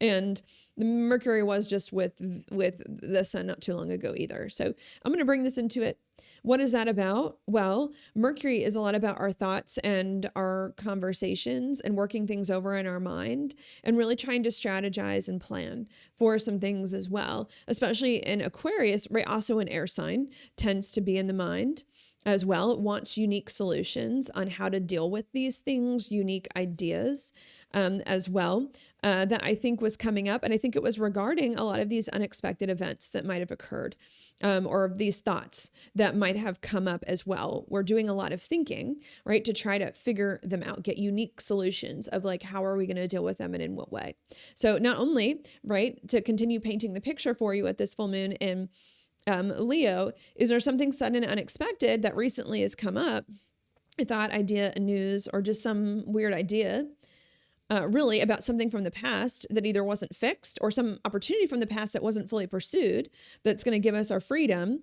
And the Mercury was just with the sun not too long ago either. So I'm going to bring this into it. What is that about? Well, Mercury is a lot about our thoughts and our conversations and working things over in our mind and really trying to strategize and plan for some things as well, especially in Aquarius, right? Also an air sign tends to be in the mind as well. It wants unique solutions on how to deal with these things, unique ideas as well, that I think was coming up. And I think it was regarding a lot of these unexpected events that might have occurred, or these thoughts that might have come up as well. We're doing a lot of thinking, right, to try to figure them out, get unique solutions of like, how are we going to deal with them and in what way? So not only, right, to continue painting the picture for you at this full moon in Leo, is there something sudden and unexpected that recently has come up, a thought, idea, a news, or just some weird idea, really about something from the past that either wasn't fixed or some opportunity from the past that wasn't fully pursued that's going to give us our freedom.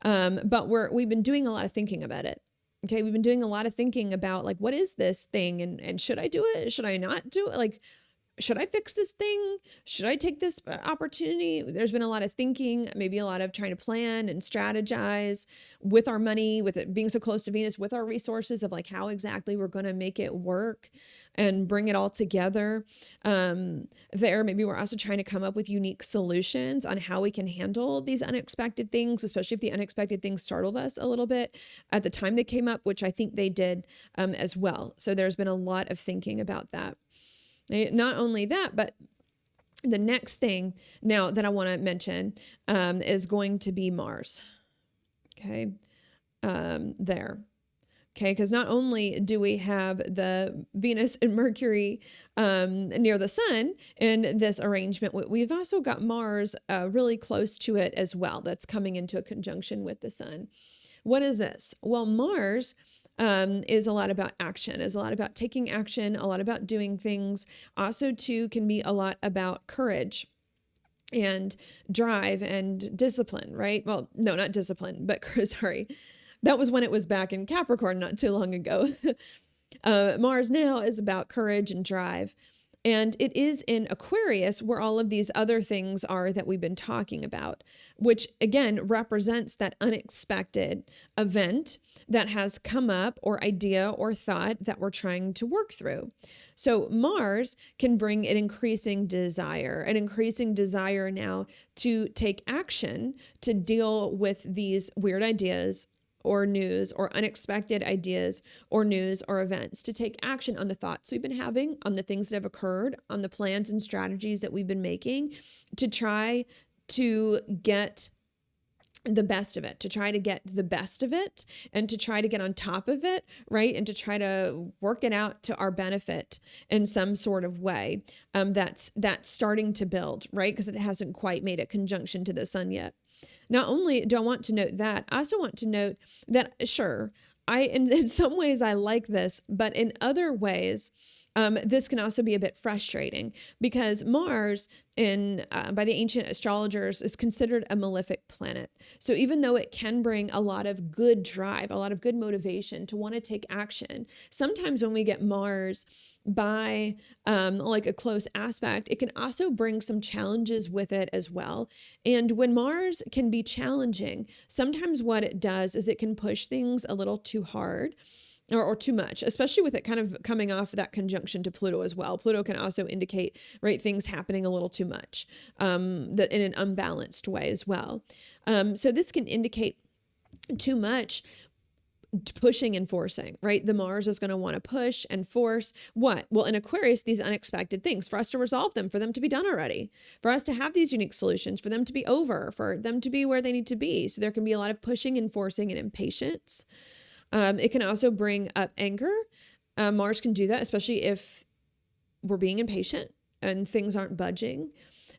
But we've been doing a lot of thinking about it. Okay. We've been doing a lot of thinking about like, what is this thing? And should I do it? Should I not do it? Like, should I fix this thing? Should I take this opportunity? There's been a lot of thinking, maybe a lot of trying to plan and strategize with our money, with it being so close to Venus, with our resources of like how exactly we're going to make it work and bring it all together. Maybe we're also trying to come up with unique solutions on how we can handle these unexpected things, especially if the unexpected things startled us a little bit at the time they came up, which I think they did as well. So there's been a lot of thinking about that. Not only that, but the next thing now that I want to mention is going to be Mars. Okay. There. Okay. Because not only do we have the Venus and Mercury near the sun in this arrangement, we've also got Mars really close to it as well. That's coming into a conjunction with the sun. What is this? Well, Mars is a lot about action, is a lot about taking action, a lot about doing things. Also, too, can be a lot about courage and drive and discipline, right? Well, no, not discipline, but sorry. That was when it was back in Capricorn not too long ago. Mars now is about courage and drive. And it is in Aquarius where all of these other things are that we've been talking about, which again represents that unexpected event that has come up or idea or thought that we're trying to work through. So Mars can bring an increasing desire now to take action to deal with these weird ideas or news or unexpected ideas or news or events, to take action on the thoughts we've been having, on the things that have occurred, on the plans and strategies that we've been making, to try to get the best of it, and to try to get on top of it, right? And to try to work it out to our benefit in some sort of way. That's starting to build, right? Because it hasn't quite made a conjunction to the sun yet. Not only do I want to note that, I also want to note that, sure, in some ways I like this, but in other ways, this can also be a bit frustrating because Mars by the ancient astrologers is considered a malefic planet. So even though it can bring a lot of good drive, a lot of good motivation to want to take action, sometimes when we get Mars by like a close aspect, it can also bring some challenges with it as well. And when Mars can be challenging, sometimes what it does is it can push things a little too hard. Or too much, especially with it kind of coming off that conjunction to Pluto as well. Pluto can also indicate, right, things happening a little too much, that in an unbalanced way as well. So this can indicate too much pushing and forcing, right? The Mars is going to want to push and force what? Well, in Aquarius, these unexpected things for us to resolve them, for them to be done already, for us to have these unique solutions, for them to be over, for them to be where they need to be. So there can be a lot of pushing and forcing and impatience. It can also bring up anger. Mars can do that, especially if we're being impatient and things aren't budging.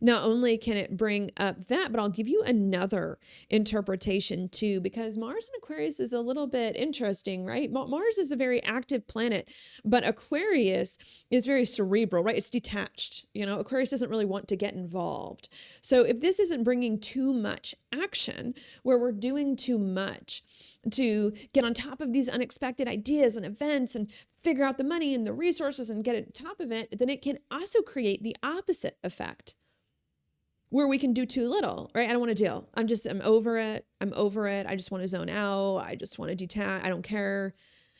Not only can it bring up that, but I'll give you another interpretation too, because Mars in Aquarius is a little bit interesting, right? Mars is a very active planet, but Aquarius is very cerebral, right? It's detached. Aquarius doesn't really want to get involved. So if this isn't bringing too much action, where we're doing too much to get on top of these unexpected ideas and events and figure out the money and the resources and get on top of it, then it can also create the opposite effect, where we can do too little, right? I don't want to deal. I'm over it. I just want to zone out. I just want to detach. I don't care.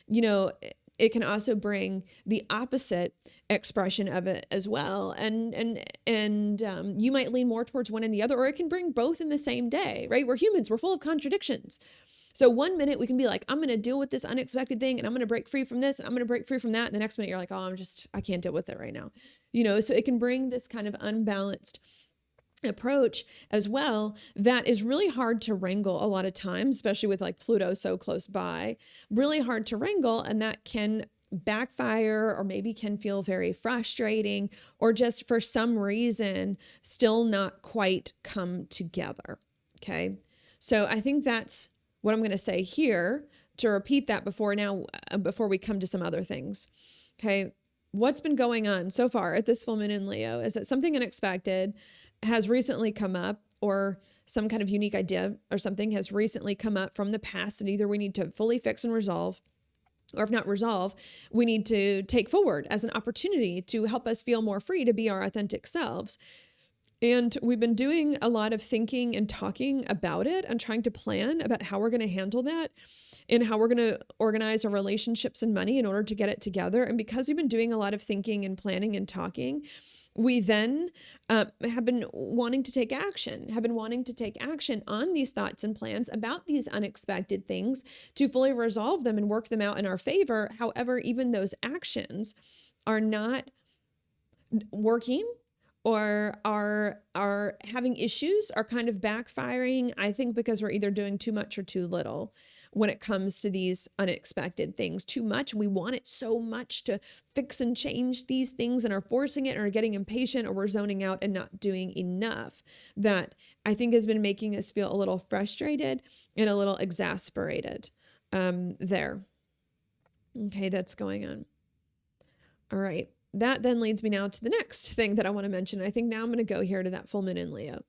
It can also bring the opposite expression of it as well. And you might lean more towards one and the other, or it can bring both in the same day, right? We're humans. We're full of contradictions. So one minute we can be like, I'm going to deal with this unexpected thing and I'm going to break free from this and I'm going to break free from that. And the next minute you're like, oh, I can't deal with it right now. So it can bring this kind of unbalanced approach as well that is really hard to wrangle a lot of times, especially with like Pluto so close by, really hard to wrangle. And that can backfire, or maybe can feel very frustrating, or just for some reason still not quite come together. Okay. So I think that's what I'm going to say here, to repeat that before we come to some other things. Okay. What's been going on so far at this full moon in Leo is that something unexpected has recently come up, or some kind of unique idea or something has recently come up from the past, and either we need to fully fix and resolve, or if not resolve, we need to take forward as an opportunity to help us feel more free to be our authentic selves. And we've been doing a lot of thinking and talking about it and trying to plan about how we're going to handle that and how we're going to organize our relationships and money in order to get it together. And because we've been doing a lot of thinking and planning and talking, we then have been wanting to take action on these thoughts and plans about these unexpected things to fully resolve them and work them out in our favor. However, even those actions are not working, or are having issues, are kind of backfiring, I think, because we're either doing too much or too little when it comes to these unexpected things. Too much, we want it so much to fix and change these things and are forcing it, and are getting impatient, or we're zoning out and not doing enough. That I think has been making us feel a little frustrated and a little exasperated there. Okay, that's going on. All right. That then leads me now to the next thing that I want to mention. I think now I'm going to go here to that full moon in Leo.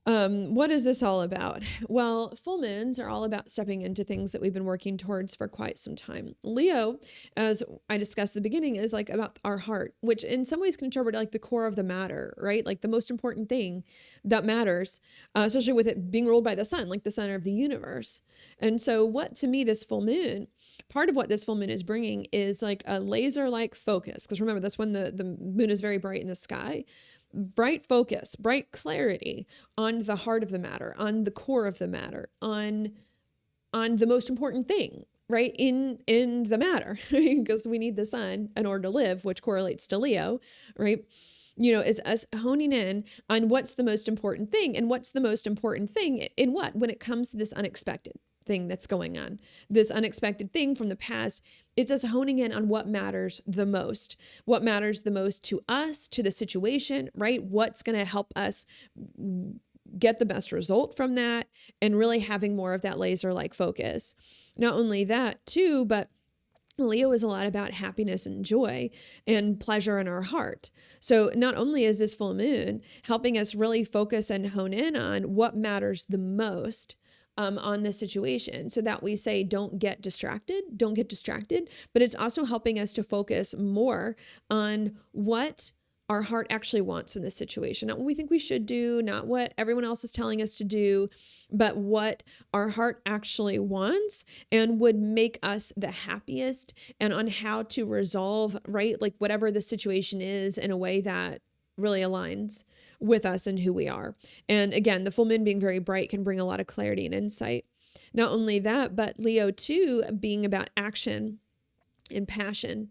What is this all about? Well, full moons are all about stepping into things that we've been working towards for quite some time. Leo, as I discussed at the beginning, is like about our heart, which in some ways can interpret like the core of the matter, right? Like the most important thing that matters, especially with it being ruled by the sun, like the center of the universe. And so what, to me, this full moon, part of what this full moon is bringing is like a laser-like focus. Because remember, that's when the moon is very bright in the sky. Bright focus, bright clarity on the heart of the matter, on the core of the matter, on the most important thing, right? In the matter, because we need the sun in order to live, which correlates to Leo, right? Is us honing in on what's the most important thing, and what's the most important thing in what, when it comes to this unexpected thing that's going on, this unexpected thing from the past. It's us honing in on what matters the most to us, to the situation, right? What's going to help us get the best result from that, and really having more of that laser-like focus. Not only that too, but Leo is a lot about happiness and joy and pleasure in our heart. So not only is this full moon helping us really focus and hone in on what matters the most on the situation, so that we say, don't get distracted, but it's also helping us to focus more on what our heart actually wants in this situation. Not what we think we should do, not what everyone else is telling us to do, but what our heart actually wants and would make us the happiest, and on how to resolve, right? Like whatever the situation is, in a way that really aligns with us and who we are. And again, the full moon being very bright can bring a lot of clarity and insight. Not only that, but Leo too, being about action and passion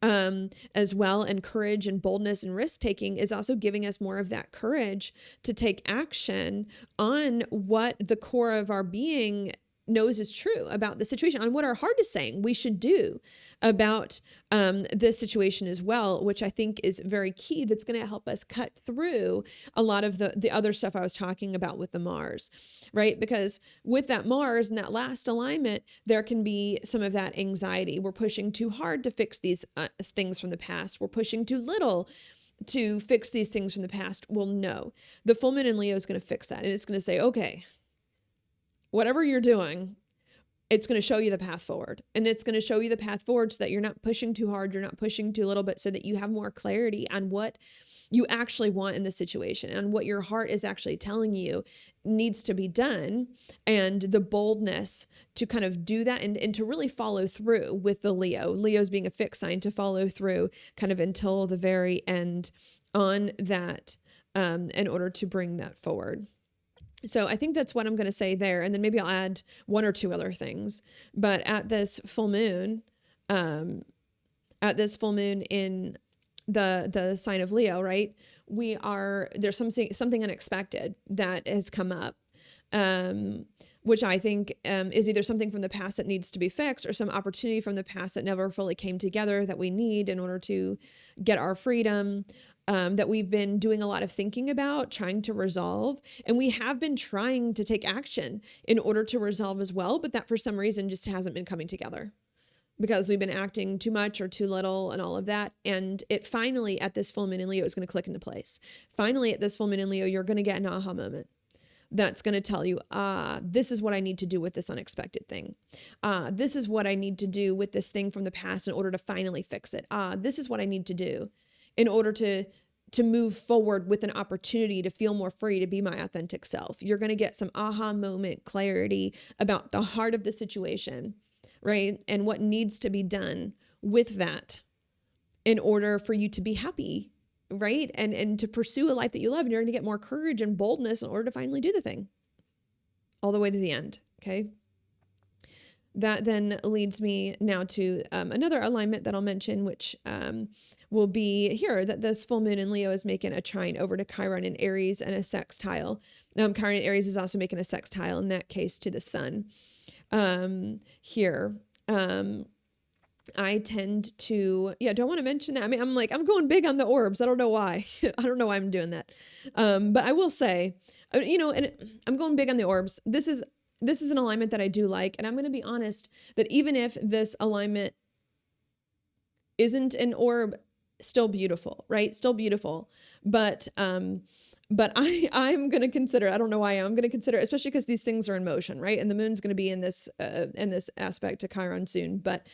as well, and courage and boldness and risk taking, is also giving us more of that courage to take action on what the core of our being knows is true about the situation, on what our heart is saying we should do about this situation as well, which I think is very key. That's going to help us cut through a lot of the other stuff I was talking about with the Mars, right? Because with that Mars and that last alignment, there can be some of that anxiety. We're pushing too hard to fix these things from the past. We're pushing too little to fix these things from the past. Well, no, the full moon in Leo is going to fix that. And it's going to say, okay, whatever you're doing, it's going to show you the path forward. And it's going to show you the path forward so that you're not pushing too hard, you're not pushing too little, but so that you have more clarity on what you actually want in the situation and what your heart is actually telling you needs to be done, and the boldness to kind of do that and to really follow through with the Leo's being a fixed sign, to follow through kind of until the very end on that in order to bring that forward. So I think that's what I'm going to say there. And then maybe I'll add one or two other things. But at this full moon in the sign of Leo, right? There's something unexpected that has come up, which I think is either something from the past that needs to be fixed, or some opportunity from the past that never fully came together that we need in order to get our freedom, that we've been doing a lot of thinking about, trying to resolve. And we have been trying to take action in order to resolve as well, but that for some reason just hasn't been coming together because we've been acting too much or too little and all of that. And it finally, at this full moon in Leo, is going to click into place. Finally, at this full moon in Leo, you're going to get an aha moment that's going to tell you, this is what I need to do with this unexpected thing. This is what I need to do with this thing from the past in order to finally fix it. This is what I need to do in order to move forward with an opportunity to feel more free, to be my authentic self. You're going to get some aha moment clarity about the heart of the situation, right? And what needs to be done with that in order for you to be happy, right? And to pursue a life that you love. And you're going to get more courage and boldness in order to finally do the thing all the way to the end, okay? That then leads me now to another alignment that I'll mention, which will be here, that this full moon in Leo is making a trine over to Chiron in Aries and a sextile. Chiron in Aries is also making a sextile, in that case, to the sun. Here, I tend to, don't want to mention that. I mean, I'm going big on the orbs. I don't know why. I don't know why I'm doing that. But I will say, and I'm going big on the orbs. This is an alignment that I do like. And I'm going to be honest that even if this alignment isn't an orb, still beautiful, right? Still beautiful. But I'm going to consider, I don't know why I'm going to consider, especially because these things are in motion, right? And the moon's going to be in this aspect to Chiron soon, but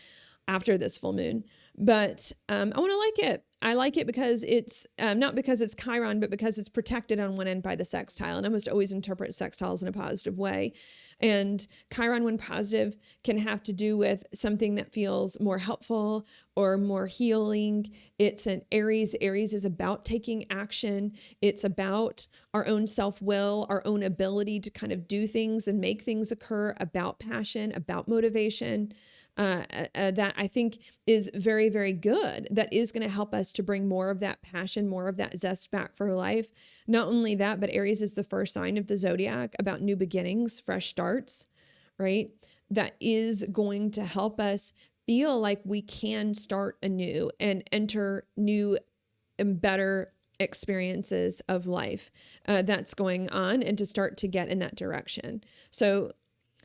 after this full moon. But I want to like it. I like it because it's not because it's Chiron, but because it's protected on one end by the sextile. And I must always interpret sextiles in a positive way. And Chiron, when positive, can have to do with something that feels more helpful or more healing. It's an Aries. Aries is about taking action. It's about our own self-will, our own ability to kind of do things and make things occur, about passion, about motivation. That I think is very, very good. That is going to help us to bring more of that passion, more of that zest back for life. Not only that, but Aries is the first sign of the zodiac about new beginnings, fresh starts, right? That is going to help us feel like we can start anew and enter new and better experiences of life that's going on, and to start to get in that direction. So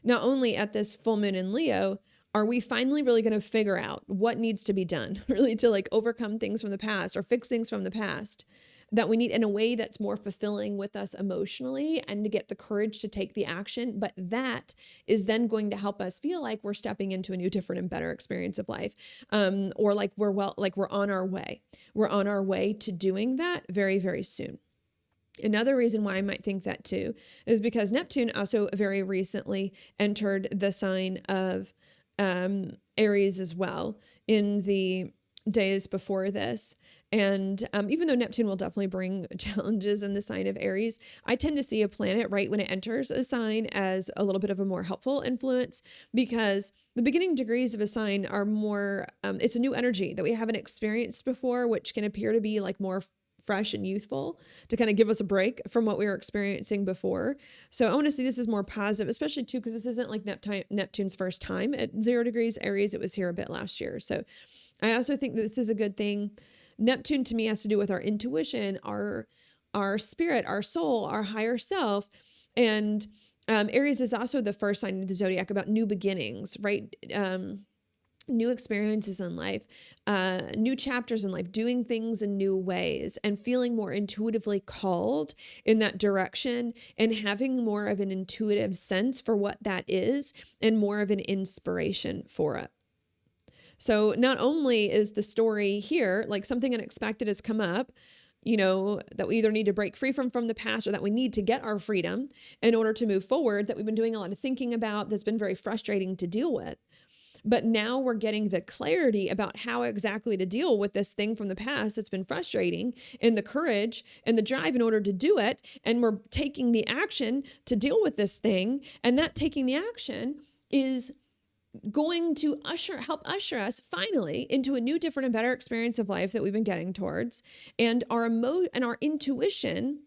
not only at this full moon in Leo, are we finally really going to figure out what needs to be done, really to like overcome things from the past or fix things from the past that we need in a way that's more fulfilling with us emotionally, and to get the courage to take the action. But that is then going to help us feel like we're stepping into a new, different, and better experience of life. Or like we're on our way. We're on our way to doing that very, very soon. Another reason why I might think that too is because Neptune also very recently entered the sign of Aries as well, in the days before this. And even though Neptune will definitely bring challenges in the sign of Aries, I tend to see a planet right when it enters a sign as a little bit of a more helpful influence, because the beginning degrees of a sign are more, it's a new energy that we haven't experienced before, which can appear to be like more fresh and youthful to kind of give us a break from what we were experiencing before. So I want to see this as more positive, especially too, because this isn't like Neptune's first time at 0 degrees Aries. It was here a bit last year. So I also think that this is a good thing. Neptune to me has to do with our intuition, our spirit, our soul, our higher self. And Aries is also the first sign of the zodiac about new beginnings, right? New experiences in life, new chapters in life, doing things in new ways and feeling more intuitively called in that direction and having more of an intuitive sense for what that is and more of an inspiration for it. So not only is the story here, like something unexpected has come up, that we either need to break free from the past or that we need to get our freedom in order to move forward, that we've been doing a lot of thinking about, that's been very frustrating to deal with. But now we're getting the clarity about how exactly to deal with this thing from the past that's been frustrating, and the courage and the drive in order to do it. And we're taking the action to deal with this thing. And that taking the action is going to help usher us finally into a new, different, and better experience of life that we've been getting towards. And our intuition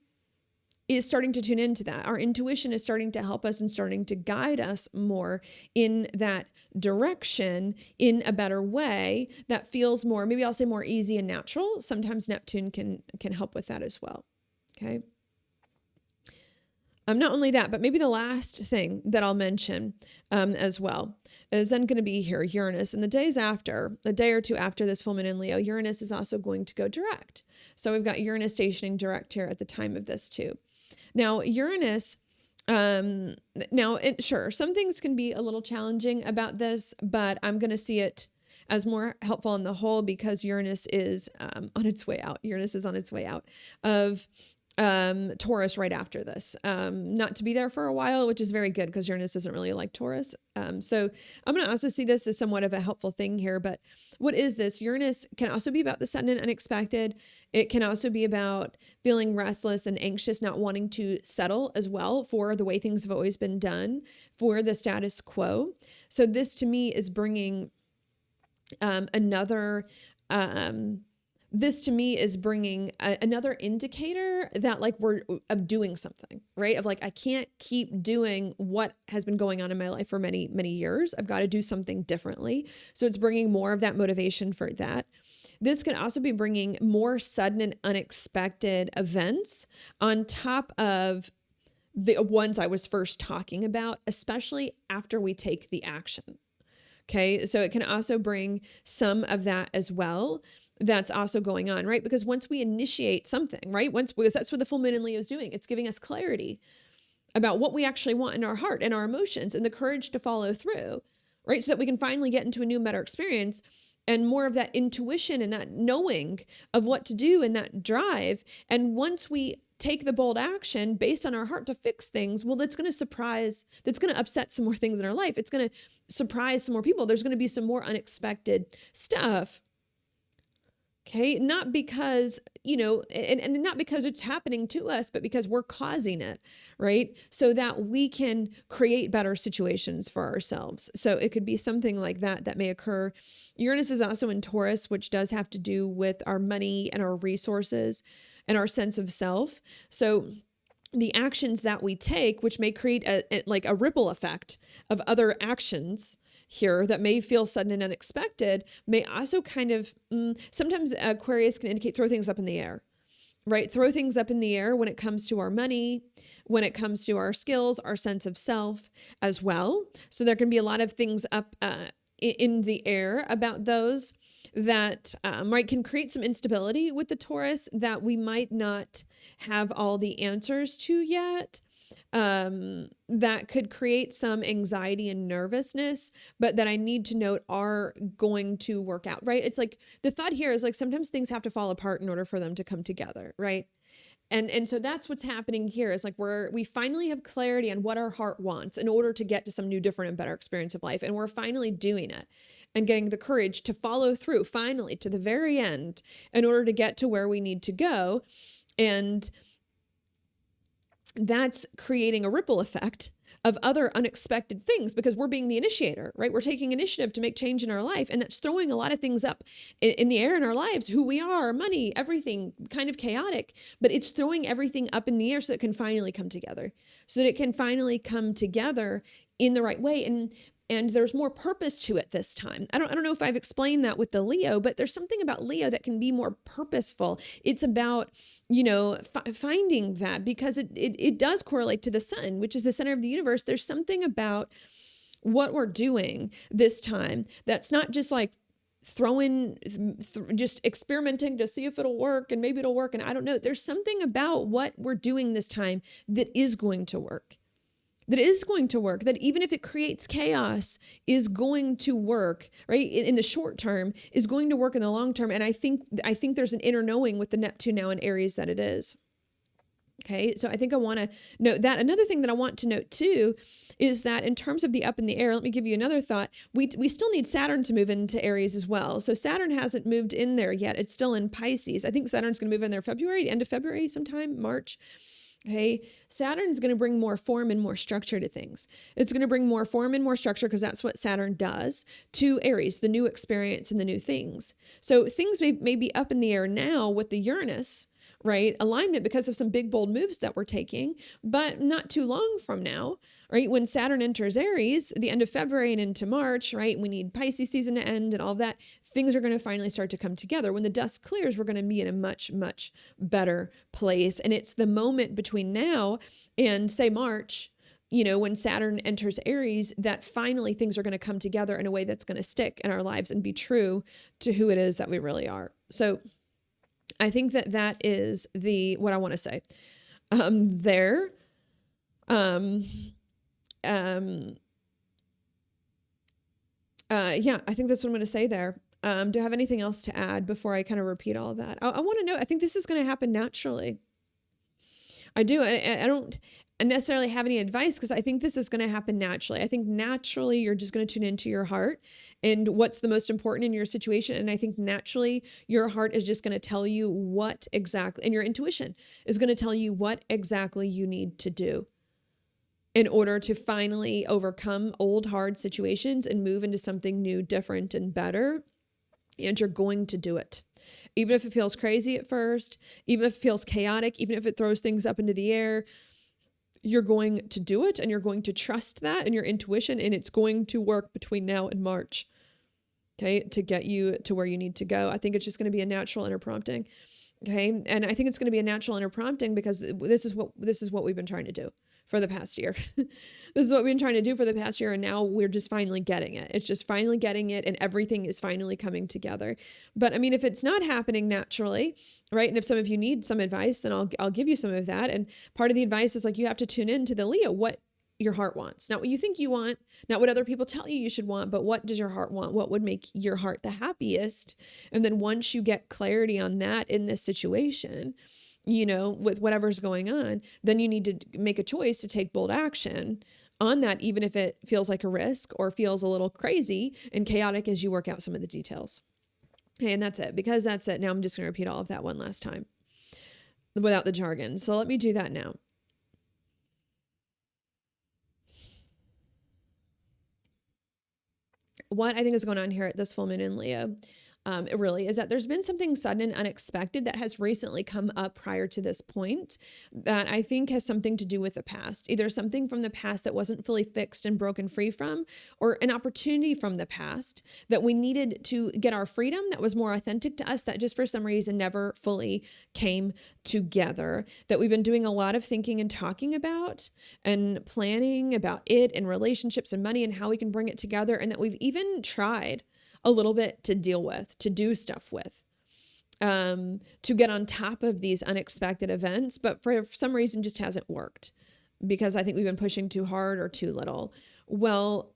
is starting to tune into that. Our intuition is starting to help us and starting to guide us more in that direction in a better way that feels more, maybe I'll say more easy and natural. Sometimes Neptune can help with that as well. Okay. Not only that, but maybe the last thing that I'll mention as well is then going to be here, Uranus. And the days after, a day or two after this full moon in Leo, Uranus is also going to go direct. So we've got Uranus stationing direct here at the time of this too. Now, Uranus, sure, some things can be a little challenging about this, but I'm going to see it as more helpful on the whole because Uranus is on its way out. Uranus is on its way out of Taurus right after this, not to be there for a while, which is very good because Uranus doesn't really like Taurus. So I'm going to also see this as somewhat of a helpful thing here, but what is this? Uranus can also be about the sudden and unexpected. It can also be about feeling restless and anxious, not wanting to settle as well for the way things have always been done, for the status quo. So this to me is bringing another indicator that like we're of doing something, right? Of like, I can't keep doing what has been going on in my life for many, many years. I've got to do something differently. So it's bringing more of that motivation for that. This could also be bringing more sudden and unexpected events on top of the ones I was first talking about, especially after we take the action. Okay. So it can also bring some of that as well. That's also going on, right? Because once we initiate something, right? Because that's what the full moon in Leo is doing. It's giving us clarity about what we actually want in our heart and our emotions and the courage to follow through, right? So that we can finally get into a new, better experience and more of that intuition and that knowing of what to do and that drive. And once we take the bold action based on our heart to fix things, well, that's going to upset some more things in our life. It's going to surprise some more people. There's going to be some more unexpected stuff. Okay, not because, and not because it's happening to us, but because we're causing it, right? So that we can create better situations for ourselves. So it could be something like that may occur. Uranus is also in Taurus, which does have to do with our money and our resources and our sense of self. So the actions that we take, which may create a ripple effect of other actions here that may feel sudden and unexpected, may also kind of, sometimes Aquarius can indicate throw things up in the air, right? Throw things up in the air when it comes to our money, when it comes to our skills, our sense of self as well. So there can be a lot of things up in the air about those that can create some instability with the Taurus that we might not have all the answers to yet. That could create some anxiety and nervousness, but that I need to note are going to work out, right? It's like the thought here is like sometimes things have to fall apart in order for them to come together, right? And so that's what's happening here is like we finally have clarity on what our heart wants in order to get to some new, different, and better experience of life. And we're finally doing it and getting the courage to follow through finally to the very end in order to get to where we need to go. And that's creating a ripple effect of other unexpected things because we're being the initiator, right? We're taking initiative to make change in our life. And that's throwing a lot of things up in the air in our lives, who we are, money, everything kind of chaotic, but it's throwing everything up in the air so it can finally come together, so that it can finally come together in the right way. And there's more purpose to it this time. I don't know if I've explained that with the Leo, but there's something about Leo that can be more purposeful. It's about, finding that because it does correlate to the sun, which is the center of the universe. There's something about what we're doing this time that's not just like just experimenting to see if it'll work and maybe it'll work. And I don't know. There's something about what we're doing this time that is going to work. That even if it creates chaos, is going to work, right? In the short term, is going to work in the long term. And I think there's an inner knowing with the Neptune now in Aries that it is. Okay, so I think I want to note that. Another thing that I want to note too is that in terms of the up in the air, let me give you another thought. We still need Saturn to move into Aries as well. So Saturn hasn't moved in there yet. It's still in Pisces. I think Saturn's going to move in there the end of February sometime, March. Okay, Saturn's going to bring more form and more structure to things. It's going to bring more form and more structure because that's what Saturn does to Aries, the new experience and the new things. So things may be up in the air now with the Uranus, right, alignment because of some big, bold moves that we're taking, but not too long from now, right, when Saturn enters Aries, the end of February and into March, right, we need Pisces season to end and all that, things are going to finally start to come together. When the dust clears, we're going to be in a much, much better place. And it's the moment between now and, say, March, when Saturn enters Aries, that finally things are going to come together in a way that's going to stick in our lives and be true to who it is that we really are. So I think that is what I want to say there. Yeah, I think that's what I'm going to say there. Do I have anything else to add before I kind of repeat all of that? I want to know, I think this is going to happen naturally. I do. I don't necessarily have any advice because I think this is going to happen naturally. I think naturally you're just going to tune into your heart and what's the most important in your situation. And I think naturally your heart is just going to tell you what exactly, and your intuition is going to tell you what exactly you need to do in order to finally overcome old, hard situations and move into something new, different, and better. And you're going to do it. Even if it feels crazy at first, even if it feels chaotic, even if it throws things up into the air, you're going to do it and you're going to trust that and your intuition, and it's going to work between now and March, okay, to get you to where you need to go. I think it's just going to be a natural inner prompting, okay? And I think it's going to be a natural inner prompting because this is what we've been trying to do for the past year. This is what we've been trying to do for the past year, and now we're just finally getting it. It's just finally getting it, and everything is finally coming together. But I mean, if it's not happening naturally, right, and if some of you need some advice, then I'll give you some of that. And part of the advice is like you have to tune in to the Leo, what your heart wants. Not what you think you want, not what other people tell you should want, but what does your heart want? What would make your heart the happiest? And then once you get clarity on that in this situation, with whatever's going on, then you need to make a choice to take bold action on that, even if it feels like a risk or feels a little crazy and chaotic as you work out some of the details. Okay, and that's it. Because that's it. Now I'm just going to repeat all of that one last time without the jargon. So let me do that now. What I think is going on here at this full moon in Leo, it really is that there's been something sudden and unexpected that has recently come up prior to this point that I think has something to do with the past, either something from the past that wasn't fully fixed and broken free from, or an opportunity from the past that we needed to get our freedom that was more authentic to us that just for some reason never fully came together, that we've been doing a lot of thinking and talking about and planning about it and relationships and money and how we can bring it together, and that we've even tried a little bit to deal with, to do stuff with, to get on top of these unexpected events, but for some reason just hasn't worked because I think we've been pushing too hard or too little. Well,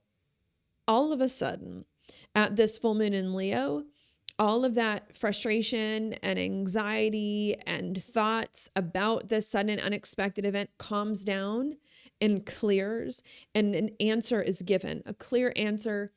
all of a sudden at this full moon in Leo, all of that frustration and anxiety and thoughts about this sudden and unexpected event calms down and clears, and an answer is given. A clear answer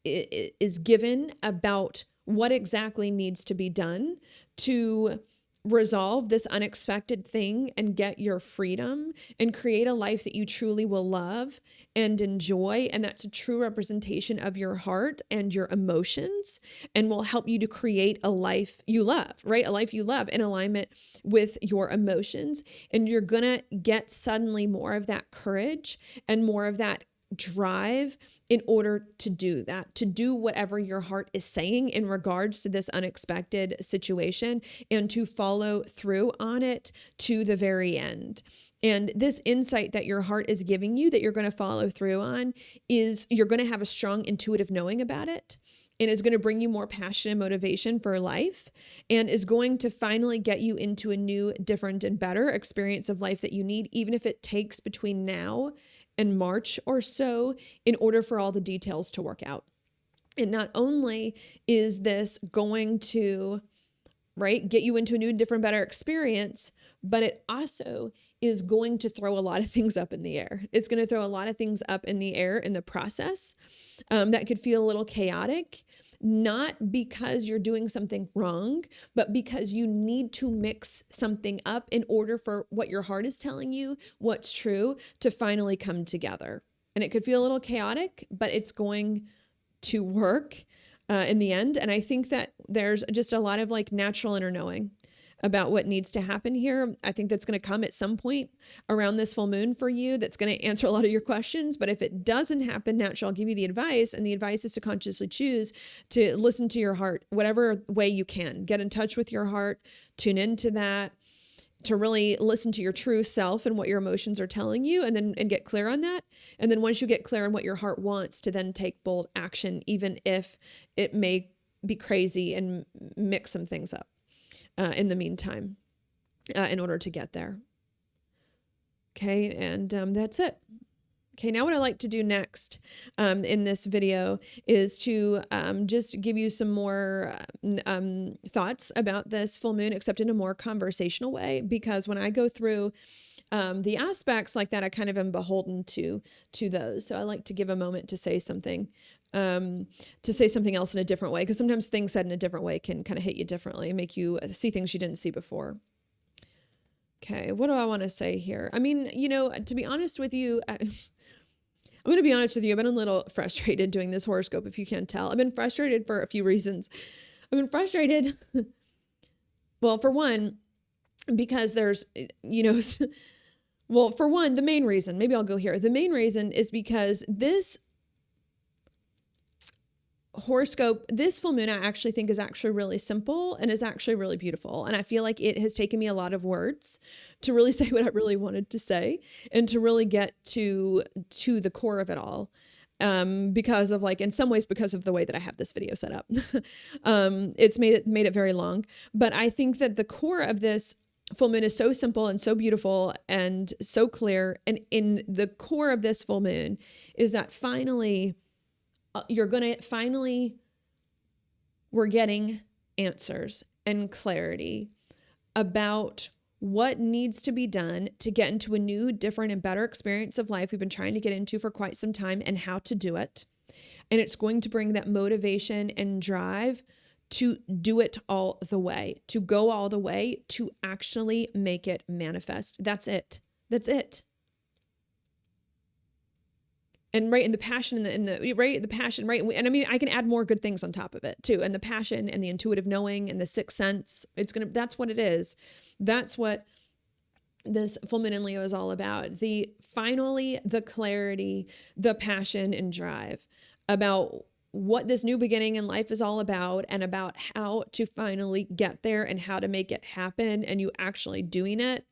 is given about what exactly needs to be done to resolve this unexpected thing and get your freedom and create a life that you truly will love and enjoy. And that's a true representation of your heart and your emotions, and will help you to create a life you love, right? A life you love in alignment with your emotions. And you're going to get suddenly more of that courage and more of that drive in order to do that, to do whatever your heart is saying in regards to this unexpected situation, and to follow through on it to the very end. And this insight that your heart is giving you that you're going to follow through on is you're going to have a strong intuitive knowing about it, and is going to bring you more passion and motivation for life, and is going to finally get you into a new, different, and better experience of life that you need, even if it takes between now and March or so in order for all the details to work out. And not only is this going to, right, get you into a new, different, better experience, but it also is going to throw a lot of things up in the air. It's going to throw a lot of things up in the air in the process that could feel a little chaotic, not because you're doing something wrong, but because you need to mix something up in order for what your heart is telling you, what's true, to finally come together. And it could feel a little chaotic, but it's going to work in the end. And I think that there's just a lot of like natural inner knowing about what needs to happen here. I think that's going to come at some point around this full moon for you. That's going to answer a lot of your questions. But if it doesn't happen naturally, I'll give you the advice. And the advice is to consciously choose to listen to your heart, whatever way you can. Get in touch with your heart, tune into that, to really listen to your true self and what your emotions are telling you, and get clear on that. And then once you get clear on what your heart wants, to then take bold action, even if it may be crazy, and mix some things up in the meantime, in order to get there. Okay, and that's it. Okay, now what I like to do next in this video is to just give you some more thoughts about this full moon, except in a more conversational way, because when I go through the aspects like that, I kind of am beholden to those. So I like to give a moment to say something else in a different way, because sometimes things said in a different way can kind of hit you differently and make you see things you didn't see before. Okay, what do I want to say here? I mean, to be honest with you, I'm going to be honest with you. I've been a little frustrated doing this horoscope, if you can't tell. I've been frustrated for a few reasons. I've been frustrated, well, for one, because there's, well, for one, the main reason, maybe I'll go here. The main reason is because this horoscope, this full moon, I actually think is actually really simple and is actually really beautiful. And I feel like it has taken me a lot of words to really say what I really wanted to say, and to really get to the core of it all. Because of, like, in some ways, because of the way that I have this video set up. It's made it very long, but I think that the core of this full moon is so simple and so beautiful and so clear. And in the core of this full moon is that finally, we're getting answers and clarity about what needs to be done to get into a new, different, and better experience of life we've been trying to get into for quite some time, and how to do it. And it's going to bring that motivation and drive to do it all the way, to go all the way, to actually make it manifest. That's it. That's it. And right, and the passion and the passion, right? And I mean, I can add more good things on top of it too. And the passion and the intuitive knowing and the sixth sense, that's what it is. That's what this full moon in Leo is all about. Finally, the clarity, the passion and drive about what this new beginning in life is all about, and about how to finally get there and how to make it happen, and you actually doing it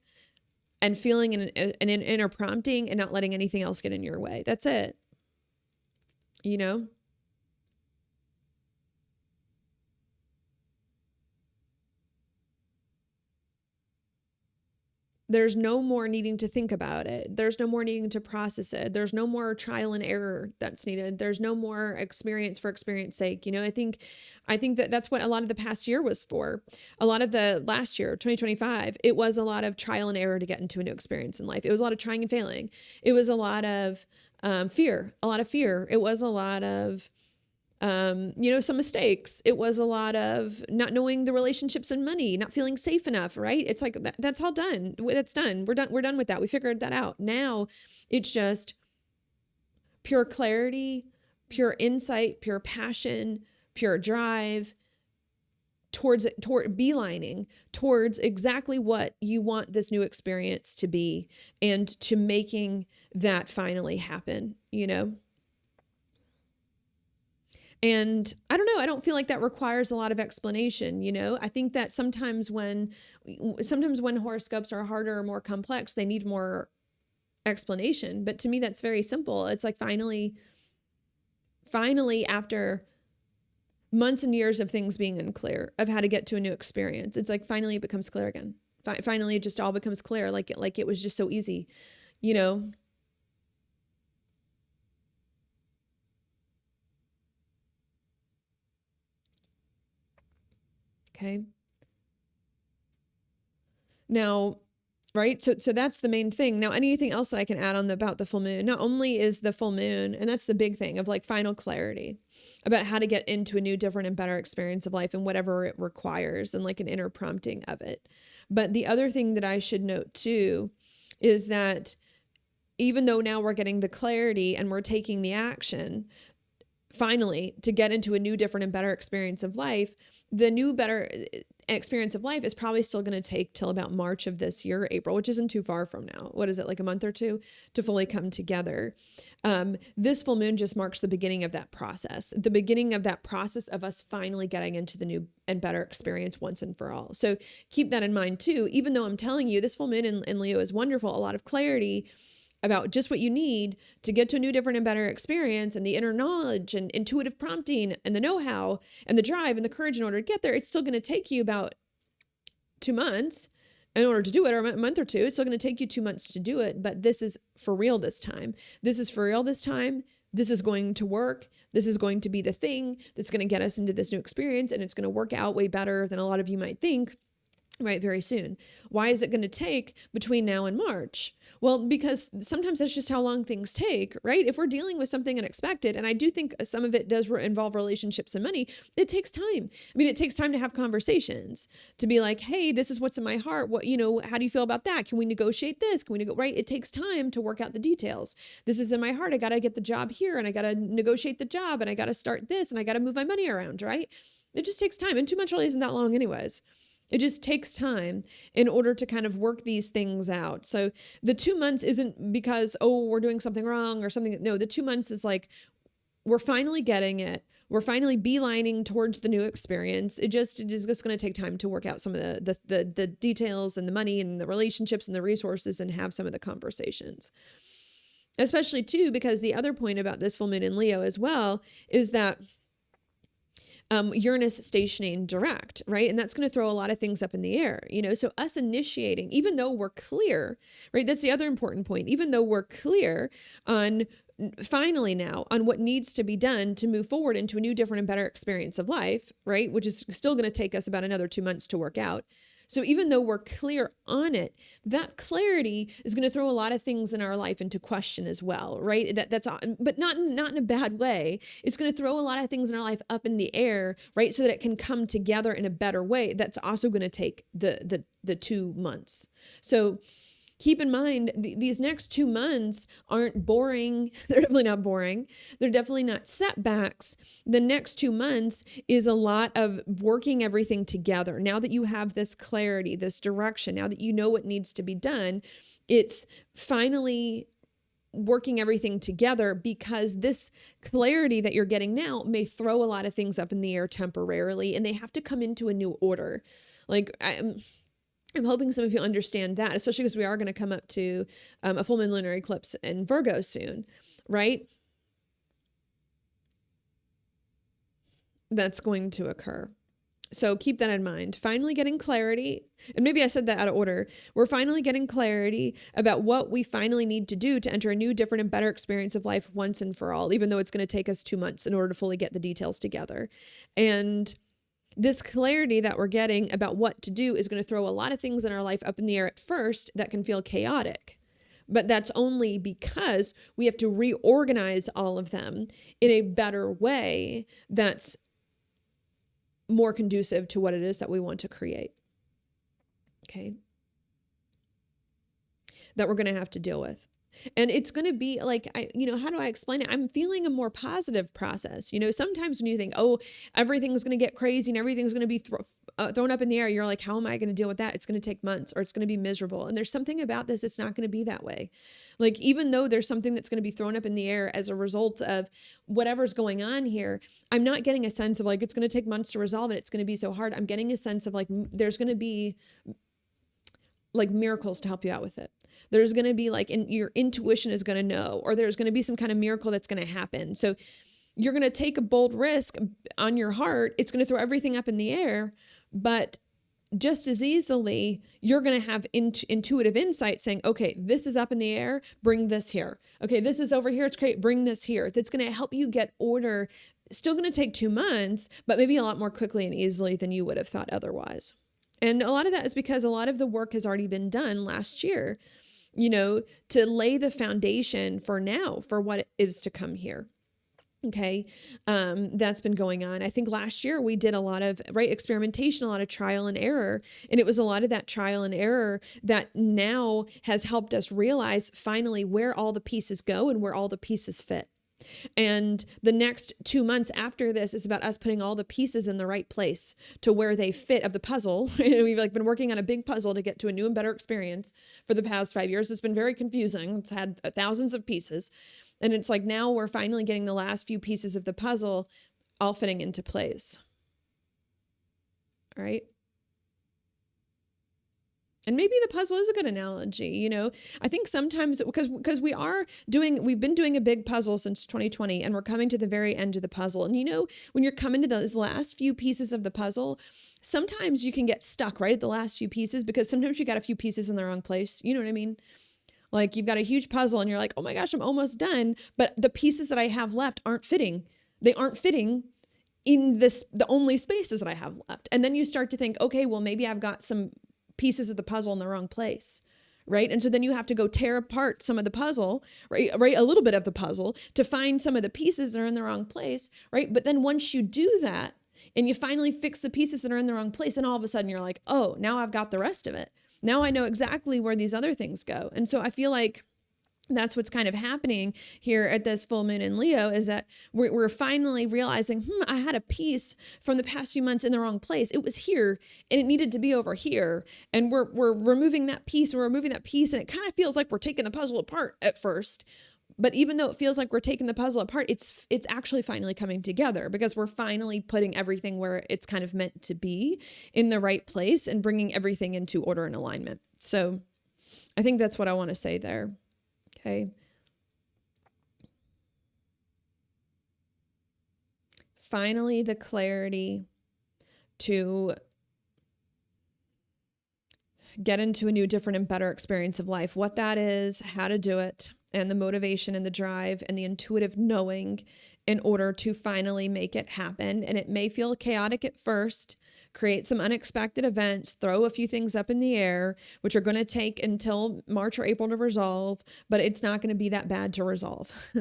and feeling an inner prompting and not letting anything else get in your way. That's it. There's no more needing to think about it. There's no more needing to process it. There's no more trial and error that's needed. There's no more experience for experience sake. I think that that's what a lot of the past year was for. A lot of the last year, 2025, it was a lot of trial and error to get into a new experience in life. It was a lot of trying and failing. It was a lot of fear, a lot of fear. It was a lot of some mistakes. It was a lot of not knowing the relationships and money, not feeling safe enough, right? It's like, that's all done. That's done. We're done with that. We figured that out. Now it's just pure clarity, pure insight, pure passion, pure drive toward beelining towards exactly what you want this new experience to be, and to making that finally happen, And I don't know, I don't feel like that requires a lot of explanation. I think that sometimes when horoscopes are harder or more complex, they need more explanation. But to me, that's very simple. It's like finally, after months and years of things being unclear of how to get to a new experience, it's like finally it becomes clear again. Finally, it just all becomes clear, like it was just so easy, Okay. Now, right? So that's the main thing. Now, anything else that I can add on about the full moon, not only is the full moon, and that's the big thing of like final clarity about how to get into a new, different, and better experience of life and whatever it requires, and like an inner prompting of it. But the other thing that I should note too is that even though now we're getting the clarity and we're taking the action, finally, to get into a new, different, and better experience of life, the new, better experience of life is probably still going to take till about March of this year, April, which isn't too far from now. What is it, like a month or two to fully come together? This full moon just marks the beginning of that process, of us finally getting into the new and better experience once and for all. So keep that in mind too. Even though I'm telling you this full moon in Leo is wonderful, a lot of clarity about just what you need to get to a new, different, and better experience, and the inner knowledge and intuitive prompting and the know-how and the drive and the courage in order to get there. It's still going to take you about 2 months in order to do it, or a month or two. It's still going to take you 2 months to do it, but this is for real this time. This is for real this time. This is going to work. This is going to be the thing that's going to get us into this new experience, and it's going to work out way better than a lot of you might think. Right, very soon. Why is it going to take between now and March? Well, because sometimes that's just how long things take, right? If we're dealing with something unexpected, and I do think some of it does involve relationships and money, it takes time. I mean, it takes time to have conversations, to be like, hey, this is what's in my heart. How do you feel about that? Can we negotiate this? Right? It takes time to work out the details. This is in my heart. I got to get the job here, and I got to negotiate the job, and I got to start this, and I got to move my money around, right? It just takes time. And 2 months really isn't that long anyways. It just takes time in order to kind of work these things out. So the 2 months isn't because, we're doing something wrong or something. No, the 2 months is like, we're finally getting it. We're finally beelining towards the new experience. It is just going to take time to work out some of the details and the money and the relationships and the resources, and have some of the conversations. Especially too, because the other point about this full moon in Leo as well is that Uranus stationing direct, right? And that's going to throw a lot of things up in the air, so us initiating, even though we're clear, right? That's the other important point. Even though we're clear on finally now on what needs to be done to move forward into a new, different, and better experience of life, right? Which is still going to take us about another 2 months to work out. So even though we're clear on it, that clarity is going to throw a lot of things in our life into question as well, right? But not in a bad way. It's going to throw a lot of things in our life up in the air, right? So that it can come together in a better way. That's also going to take the 2 months. So keep in mind, these next 2 months aren't boring. They're definitely not boring. They're definitely not setbacks. The next 2 months is a lot of working everything together. Now that you have this clarity, this direction, now that you know what needs to be done, it's finally working everything together, because this clarity that you're getting now may throw a lot of things up in the air temporarily, and they have to come into a new order. I'm hoping some of you understand that, especially because we are going to come up to a full moon lunar eclipse in Virgo soon, right? That's going to occur. So keep that in mind. Finally getting clarity, and maybe I said that out of order. We're finally getting clarity about what we finally need to do to enter a new, different, and better experience of life once and for all, even though it's going to take us 2 months in order to fully get the details together. And this clarity that we're getting about what to do is going to throw a lot of things in our life up in the air at first that can feel chaotic. But that's only because we have to reorganize all of them in a better way that's more conducive to what it is that we want to create. Okay. That we're going to have to deal with. And it's going to be like, how do I explain it? I'm feeling a more positive process. Sometimes when you think, oh, everything's going to get crazy and everything's going to be thrown up in the air, you're like, how am I going to deal with that? It's going to take months or it's going to be miserable. And there's something about this, it's not going to be that way. Like, even though there's something that's going to be thrown up in the air as a result of whatever's going on here, I'm not getting a sense of like, it's going to take months to resolve it. It's going to be so hard. I'm getting a sense of like, there's going to be like miracles to help you out with it. There's going to be like, your intuition is going to know, or there's going to be some kind of miracle that's going to happen. So you're going to take a bold risk on your heart. It's going to throw everything up in the air, but just as easily, you're going to have intuitive insight saying, okay, this is up in the air, bring this here. Okay, this is over here, it's great, bring this here. That's going to help you get order. Still going to take 2 months, but maybe a lot more quickly and easily than you would have thought otherwise. And a lot of that is because a lot of the work has already been done last year, to lay the foundation for now, for what is to come here. Okay. That's been going on. I think last year we did a lot of experimentation, a lot of trial and error. And it was a lot of that trial and error that now has helped us realize finally where all the pieces go and where all the pieces fit. And the next 2 months after this is about us putting all the pieces in the right place to where they fit of the puzzle. We've been working on a big puzzle to get to a new and better experience for the past 5 years. It's been very confusing. It's had thousands of pieces. And it's like now we're finally getting the last few pieces of the puzzle all fitting into place. All right. And maybe the puzzle is a good analogy. I think sometimes because we've been doing a big puzzle since 2020 and we're coming to the very end of the puzzle. And when you're coming to those last few pieces of the puzzle, sometimes you can get stuck right at the last few pieces because sometimes you got a few pieces in the wrong place. You know what I mean? Like you've got a huge puzzle and you're like, oh my gosh, I'm almost done. But the pieces that I have left aren't fitting. They aren't fitting in the only spaces that I have left. And then you start to think, okay, well, maybe I've got some pieces of the puzzle in the wrong place, right? And so then you have to go tear apart some of the puzzle, right? A little bit of the puzzle to find some of the pieces that are in the wrong place, right? But then once you do that and you finally fix the pieces that are in the wrong place, and all of a sudden you're like, oh, now I've got the rest of it. Now I know exactly where these other things go. And so I feel like that's what's kind of happening here at this full moon in Leo is that we're finally realizing, I had a piece from the past few months in the wrong place. It was here and it needed to be over here. And we're removing that piece and we're removing that piece. And it kind of feels like we're taking the puzzle apart at first. But even though it feels like we're taking the puzzle apart, it's actually finally coming together because we're finally putting everything where it's kind of meant to be in the right place and bringing everything into order and alignment. So I think that's what I want to say there. Okay. Finally, the clarity to get into a new, different, and better experience of life. What that is, how to do it, and the motivation and the drive and the intuitive knowing in order to finally make it happen. And it may feel chaotic at first, create some unexpected events, throw a few things up in the air, which are going to take until March or April to resolve, but it's not going to be that bad to resolve.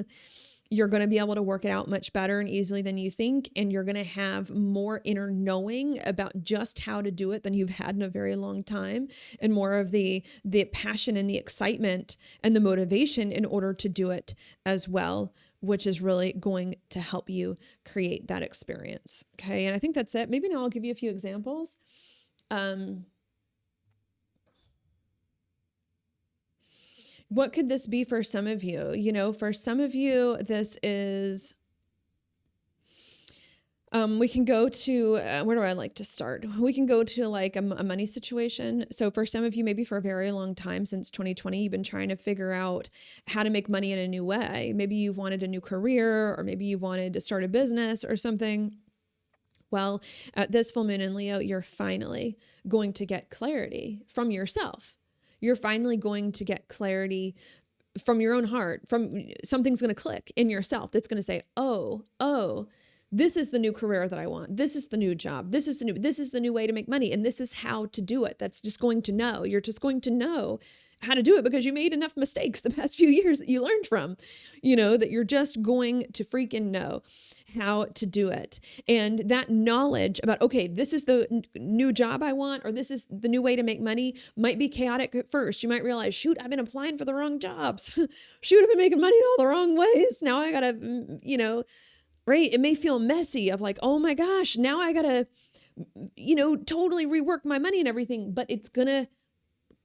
You're going to be able to work it out much better and easily than you think. And you're going to have more inner knowing about just how to do it than you've had in a very long time. And more of the passion and the excitement and the motivation in order to do it as well, which is really going to help you create that experience. Okay. And I think that's it. Maybe now I'll give you a few examples. What could this be for some of you? For some of you, this is, we can go to, where do I like to start? We can go to like a money situation. So for some of you, maybe for a very long time, since 2020, you've been trying to figure out how to make money in a new way. Maybe you've wanted a new career, or maybe you've wanted to start a business or something. Well, at this full moon in Leo, you're finally going to get clarity from yourself. You're finally going to get clarity from your own heart, from something's going to click in yourself that's going to say, oh, this is the new career that I want. This is the new job. This is the new way to make money. And this is how to do it. That's just going to know. You're just going to know how to do it because you made enough mistakes the past few years that you learned from, that you're just going to freaking know how to do it. And that knowledge about, okay, this is the new job I want, or this is the new way to make money might be chaotic at first. You might realize, shoot, I've been applying for the wrong jobs. Shoot, I've been making money in all the wrong ways. Now I gotta, right? It may feel messy of like, oh my gosh, now I gotta, totally rework my money and everything, but it's gonna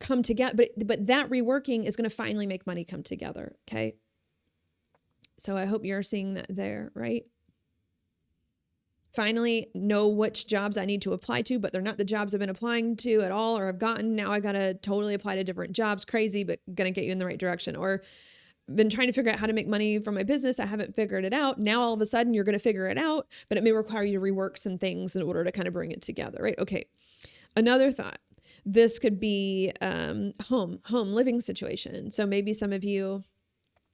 come together. But that reworking is gonna finally make money come together. Okay. So I hope you're seeing that there, right? Finally know which jobs I need to apply to, but they're not the jobs I've been applying to at all or have gotten. Now I got to totally apply to different jobs. Crazy, but going to get you in the right direction. Or been trying to figure out how to make money from my business. I haven't figured it out. Now all of a sudden you're going to figure it out, but it may require you to rework some things in order to kind of bring it together, right? Okay. Another thought. This could be home living situation. So maybe some of you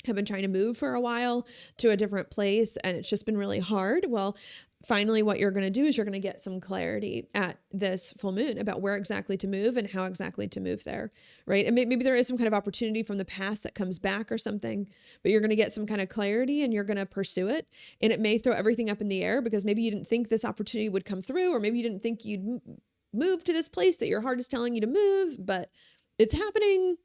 have been trying to move for a while to a different place and it's just been really hard. Well, finally, what you're going to do is you're going to get some clarity at this full moon about where exactly to move and how exactly to move there, right? And maybe there is some kind of opportunity from the past that comes back or something, but you're going to get some kind of clarity and you're going to pursue it. And it may throw everything up in the air because maybe you didn't think this opportunity would come through, or maybe you didn't think you'd move to this place that your heart is telling you to move, but it's happening.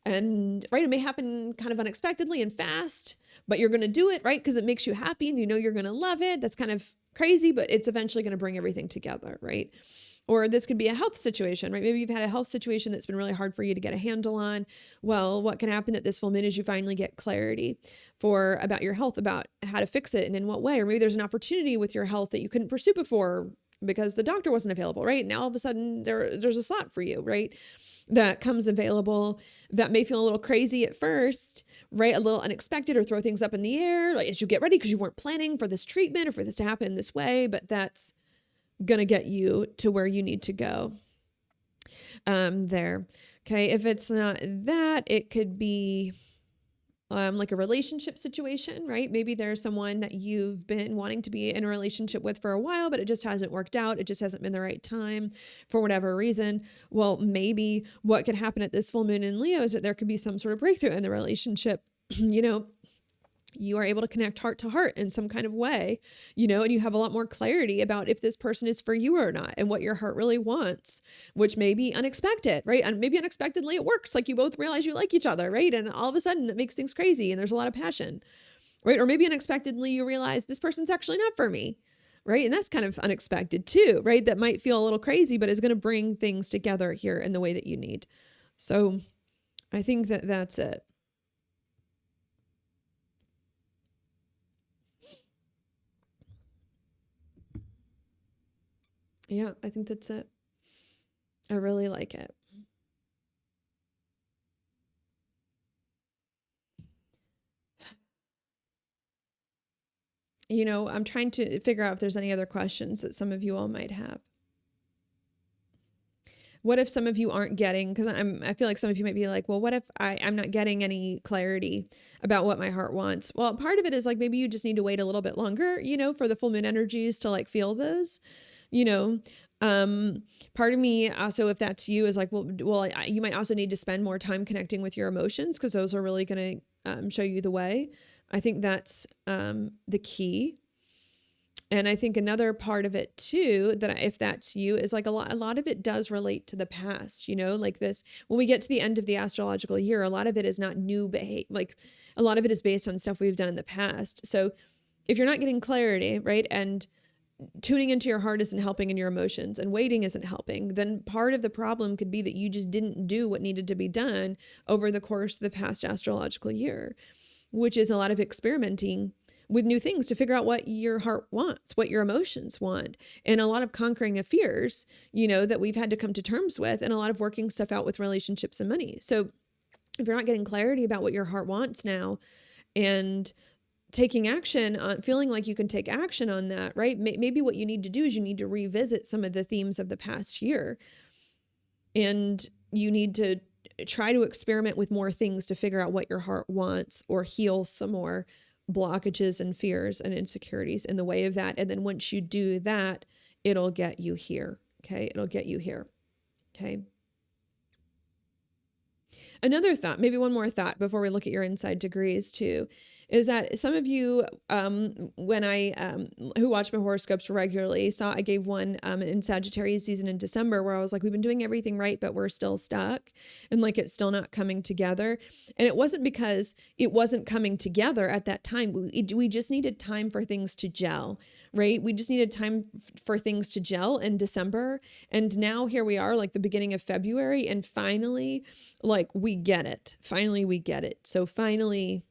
And right, it may happen kind of unexpectedly and fast, but you're going to do it, right? Because it makes you happy and you're going to love it. That's kind of crazy, but it's eventually going to bring everything together, right? Or this could be a health situation, right? Maybe you've had a health situation that's been really hard for you to get a handle on. Well, what can happen at this full moon is you finally get clarity about your health, about how to fix it and in what way. Or maybe there's an opportunity with your health that you couldn't pursue before because the doctor wasn't available, right? Now all of a sudden there's a slot for you, right? That comes available that may feel a little crazy at first, right? A little unexpected or throw things up in the air like as you get ready because you weren't planning for this treatment or for this to happen in this way, but that's going to get you to where you need to go there. Okay. If it's not that, it could be like a relationship situation, right? Maybe there's someone that you've been wanting to be in a relationship with for a while, but it just hasn't worked out. It just hasn't been the right time for whatever reason. Well, maybe what could happen at this full moon in Leo is that there could be some sort of breakthrough in the relationship. You are able to connect heart to heart in some kind of way, and you have a lot more clarity about if this person is for you or not and what your heart really wants, which may be unexpected, right? And maybe unexpectedly it works. Like you both realize you like each other, right? And all of a sudden it makes things crazy and there's a lot of passion, right? Or maybe unexpectedly you realize this person's actually not for me, right? And that's kind of unexpected too, right? That might feel a little crazy, but is going to bring things together here in the way that you need. So I think that that's it. Yeah, I think that's it. I really like it. I'm trying to figure out if there's any other questions that some of you all might have. What if some of you aren't getting, because I feel like some of you might be like, well, what if I'm not getting any clarity about what my heart wants? Well, part of it is like, maybe you just need to wait a little bit longer, for the full moon energies to like feel those, part of me also, if that's you, is like, well, you might also need to spend more time connecting with your emotions because those are really going to show you the way. I think that's the key. And I think another part of it too, that if that's you, is like a lot of it does relate to the past, like this, when we get to the end of the astrological year, a lot of it is not new behavior. Like a lot of it is based on stuff we've done in the past. So if you're not getting clarity, right, and tuning into your heart isn't helping in your emotions and waiting isn't helping, then part of the problem could be that you just didn't do what needed to be done over the course of the past astrological year, which is a lot of experimenting with new things to figure out what your heart wants, what your emotions want, and a lot of conquering of fears, that we've had to come to terms with, and a lot of working stuff out with relationships and money. So if you're not getting clarity about what your heart wants now and taking action on feeling like you can take action on that, right? Maybe what you need to do is you need to revisit some of the themes of the past year, and you need to try to experiment with more things to figure out what your heart wants, or heal some more blockages and fears and insecurities in the way of that. And then once you do that, it'll get you here. Okay. It'll get you here. Okay. Another thought, maybe one more thought before we look at your inside degrees too, is that some of you, when who watch my horoscopes regularly, saw I gave one in Sagittarius season in December where I was like, we've been doing everything right, but we're still stuck, and like it's still not coming together. And it wasn't because it wasn't coming together at that time. We just needed time for things to gel, right? We just needed time for things to gel in December. And now here we are, like the beginning of February, and finally, like we get it. Finally, we get it. So finally,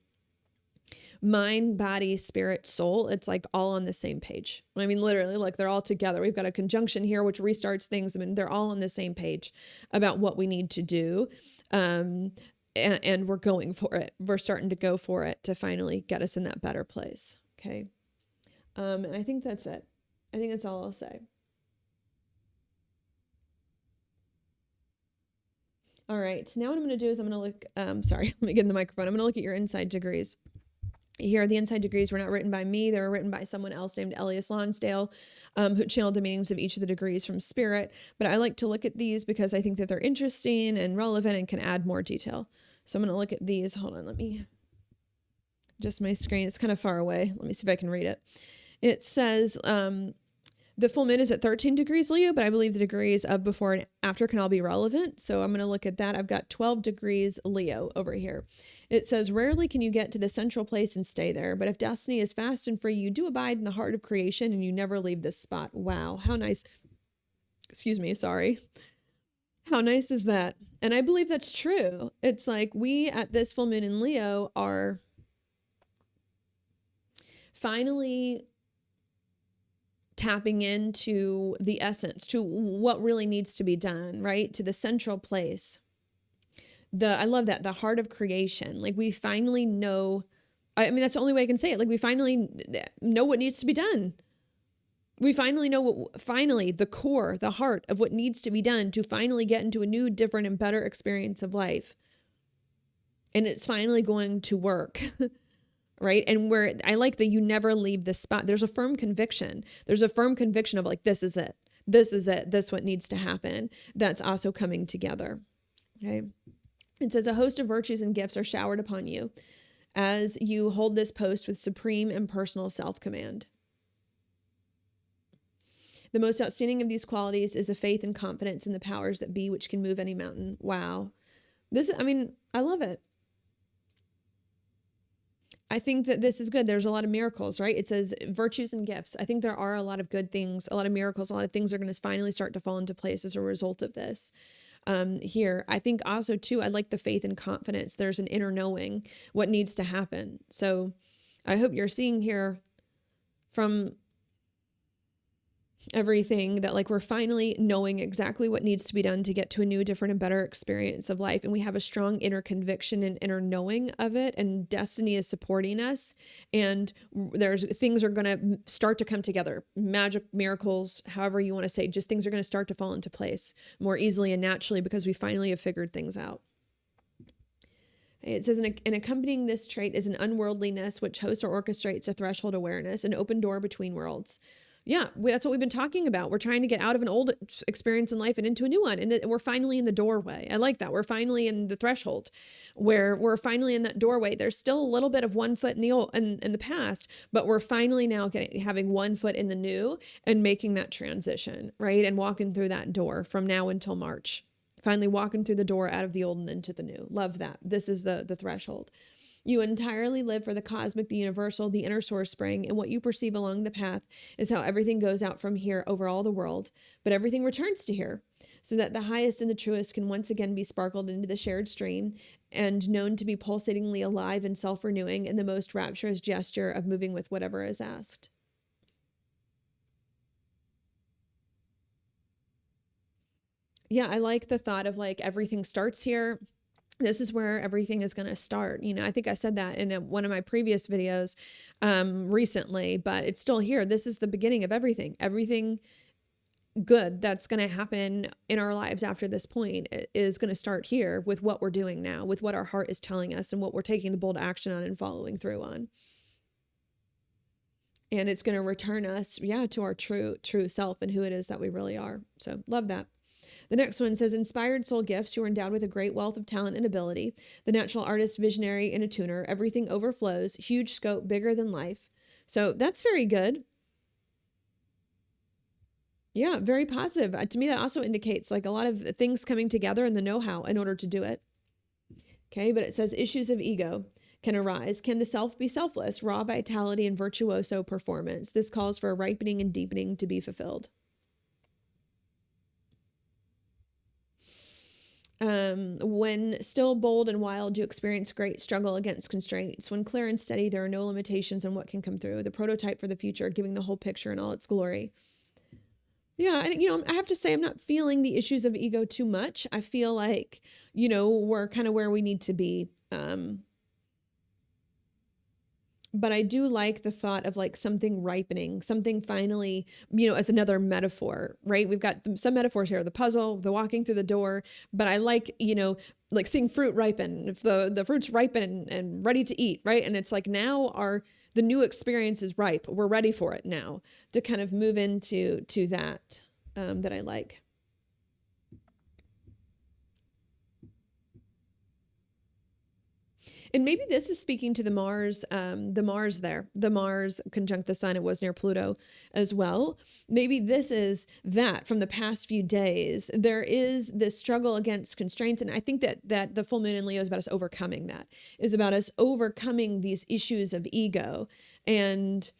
mind, body, spirit, soul, it's like all on the same page. I mean, literally, like they're all together. We've got a conjunction here, which restarts things. I mean, they're all on the same page about what we need to do. And we're going for it. We're starting to go for it to finally get us in that better place. Okay. And I think that's it. I think that's all I'll say. All right. Now what I'm going to do is I'm going to look, sorry, let me get in the microphone. I'm going to look at your inside degrees. Here, the inside degrees were not written by me. They were written by someone else named Elias Lonsdale, who channeled the meanings of each of the degrees from spirit. But I like to look at these because I think that they're interesting and relevant and can add more detail. So I'm going to look at these. Hold on, let me adjust my screen. It's kind of far away. Let me see if I can read it. It says, the full moon is at 13 degrees Leo, but I believe the degrees of before and after can all be relevant. So I'm going to look at that. I've got 12 degrees Leo over here. It says, rarely can you get to the central place and stay there, but if destiny is fast and free, you do abide in the heart of creation and you never leave this spot. Wow. How nice. Excuse me. Sorry. How nice is that? And I believe that's true. It's like we at this full moon in Leo are finally tapping into the essence, to what really needs to be done, right? To the central place. I love that, the heart of creation. Like we finally know, I mean, that's the only way I can say it. Like we finally know what needs to be done. We finally know finally the core, the heart of what needs to be done to finally get into a new, different, and better experience of life. And it's finally going to work. Right. And where I like that you never leave this spot. There's a firm conviction. There's a firm conviction of like, this is it. This is it. This is what needs to happen. That's also coming together. Okay. It says a host of virtues and gifts are showered upon you as you hold this post with supreme and personal self-command. The most outstanding of these qualities is a faith and confidence in the powers that be, which can move any mountain. Wow. I love it. I think that this is good. There's a lot of miracles, right? It says virtues and gifts. I think there are a lot of good things, a lot of miracles, a lot of things are going to finally start to fall into place as a result of this. Here, I think also too, I like the faith and confidence. There's an inner knowing what needs to happen. So I hope you're seeing here from everything that like we're finally knowing exactly what needs to be done to get to a new, different, and better experience of life. And we have a strong inner conviction and inner knowing of it, and destiny is supporting us, and things are going to start to come together. Magic, miracles, however you want to say, just things are going to start to fall into place more easily and naturally because we finally have figured things out. It says, and accompanying this trait is an unworldliness which hosts or orchestrates a threshold awareness, an open door between worlds. Yeah, that's what we've been talking about. We're trying to get out of an old experience in life and into a new one. And we're finally in the doorway. I like that. We're finally in the threshold where we're finally in that doorway. There's still a little bit of one foot in the old in the past, but we're finally now having one foot in the new and making that transition, right? And walking through that door from now until March. Finally walking through the door out of the old and into the new. Love that. This is the threshold. You entirely live for the cosmic, the universal, the inner source spring, and what you perceive along the path is how everything goes out from here over all the world, but everything returns to here, so that the highest and the truest can once again be sparkled into the shared stream and known to be pulsatingly alive and self-renewing in the most rapturous gesture of moving with whatever is asked. Yeah, I like the thought of like everything starts here. This is where everything is going to start. I think I said that in one of my previous videos recently, but it's still here. This is the beginning of everything. Everything good that's going to happen in our lives after this point is going to start here with what we're doing now, with what our heart is telling us and what we're taking the bold action on and following through on. And it's going to return us, to our true self and who it is that we really are. So love that. The next one says, inspired soul gifts. You are endowed with a great wealth of talent and ability. The natural artist, visionary, and a tuner. Everything overflows. Huge scope, bigger than life. So that's very good. Yeah, very positive. To me, that also indicates like a lot of things coming together and the know-how in order to do it. Okay, but it says issues of ego can arise. Can the self be selfless? Raw vitality and virtuoso performance. This calls for a ripening and deepening to be fulfilled. When still bold and wild, you experience great struggle against constraints. When clear and steady, there are no limitations on what can come through. The prototype for the future, giving the whole picture in all its glory. Yeah, I have to say I'm not feeling the issues of ego too much. I feel like, we're kind of where we need to be. But I do like the thought of like something ripening, something finally, as another metaphor, right? We've got some metaphors here, the puzzle, the walking through the door, but I like, like seeing fruit ripen, if the fruit's ripen and ready to eat, right? And it's like now the new experience is ripe. We're ready for it now to kind of move into that I like. And maybe this is speaking to the Mars conjunct the sun. It was near Pluto as well. Maybe this is that from the past few days. There is this struggle against constraints. And I think that the full moon in Leo is about us overcoming that, is about us overcoming these issues of ego and